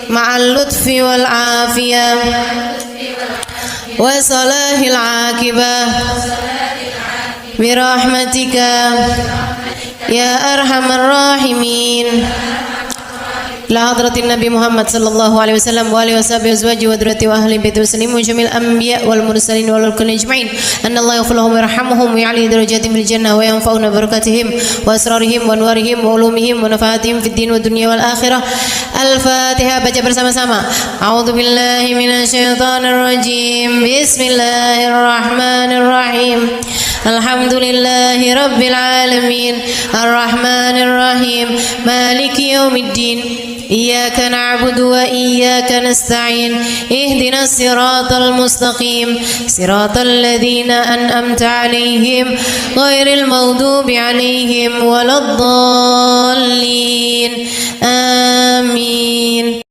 مع اللطف والعافية وصلاح العاقبة برحمتك يا أرحم الراحمين. إلى حضرة النبي محمد صلى الله عليه وسلم وآله وصحبه وأزواجه وذريته وأهل بيته وسلم وجميع الأنبياء والمرسلين والملائكة أجمعين أن الله يغفر لهم ويرحمهم ويعلي درجاتهم في الجنة وينفعنا ببركاتهم وأسرارهم وأنوارهم وعلومهم ونفعاتهم في الدين والدنيا والآخرة. الفاتحة. Baca bersama-sama. A'udzu billahi minasyaitonir rajim. Bismillahirrahmanirrahim. Alhamdulillahi rabbil alamin. Arrahmanir rahim. Maliki yaumiddin. إياك نعبد وإياك نستعين اهدنا الصراط المستقيم صراط الذين أنعمت عليهم غير المغضوب عليهم ولا الضالين آمين.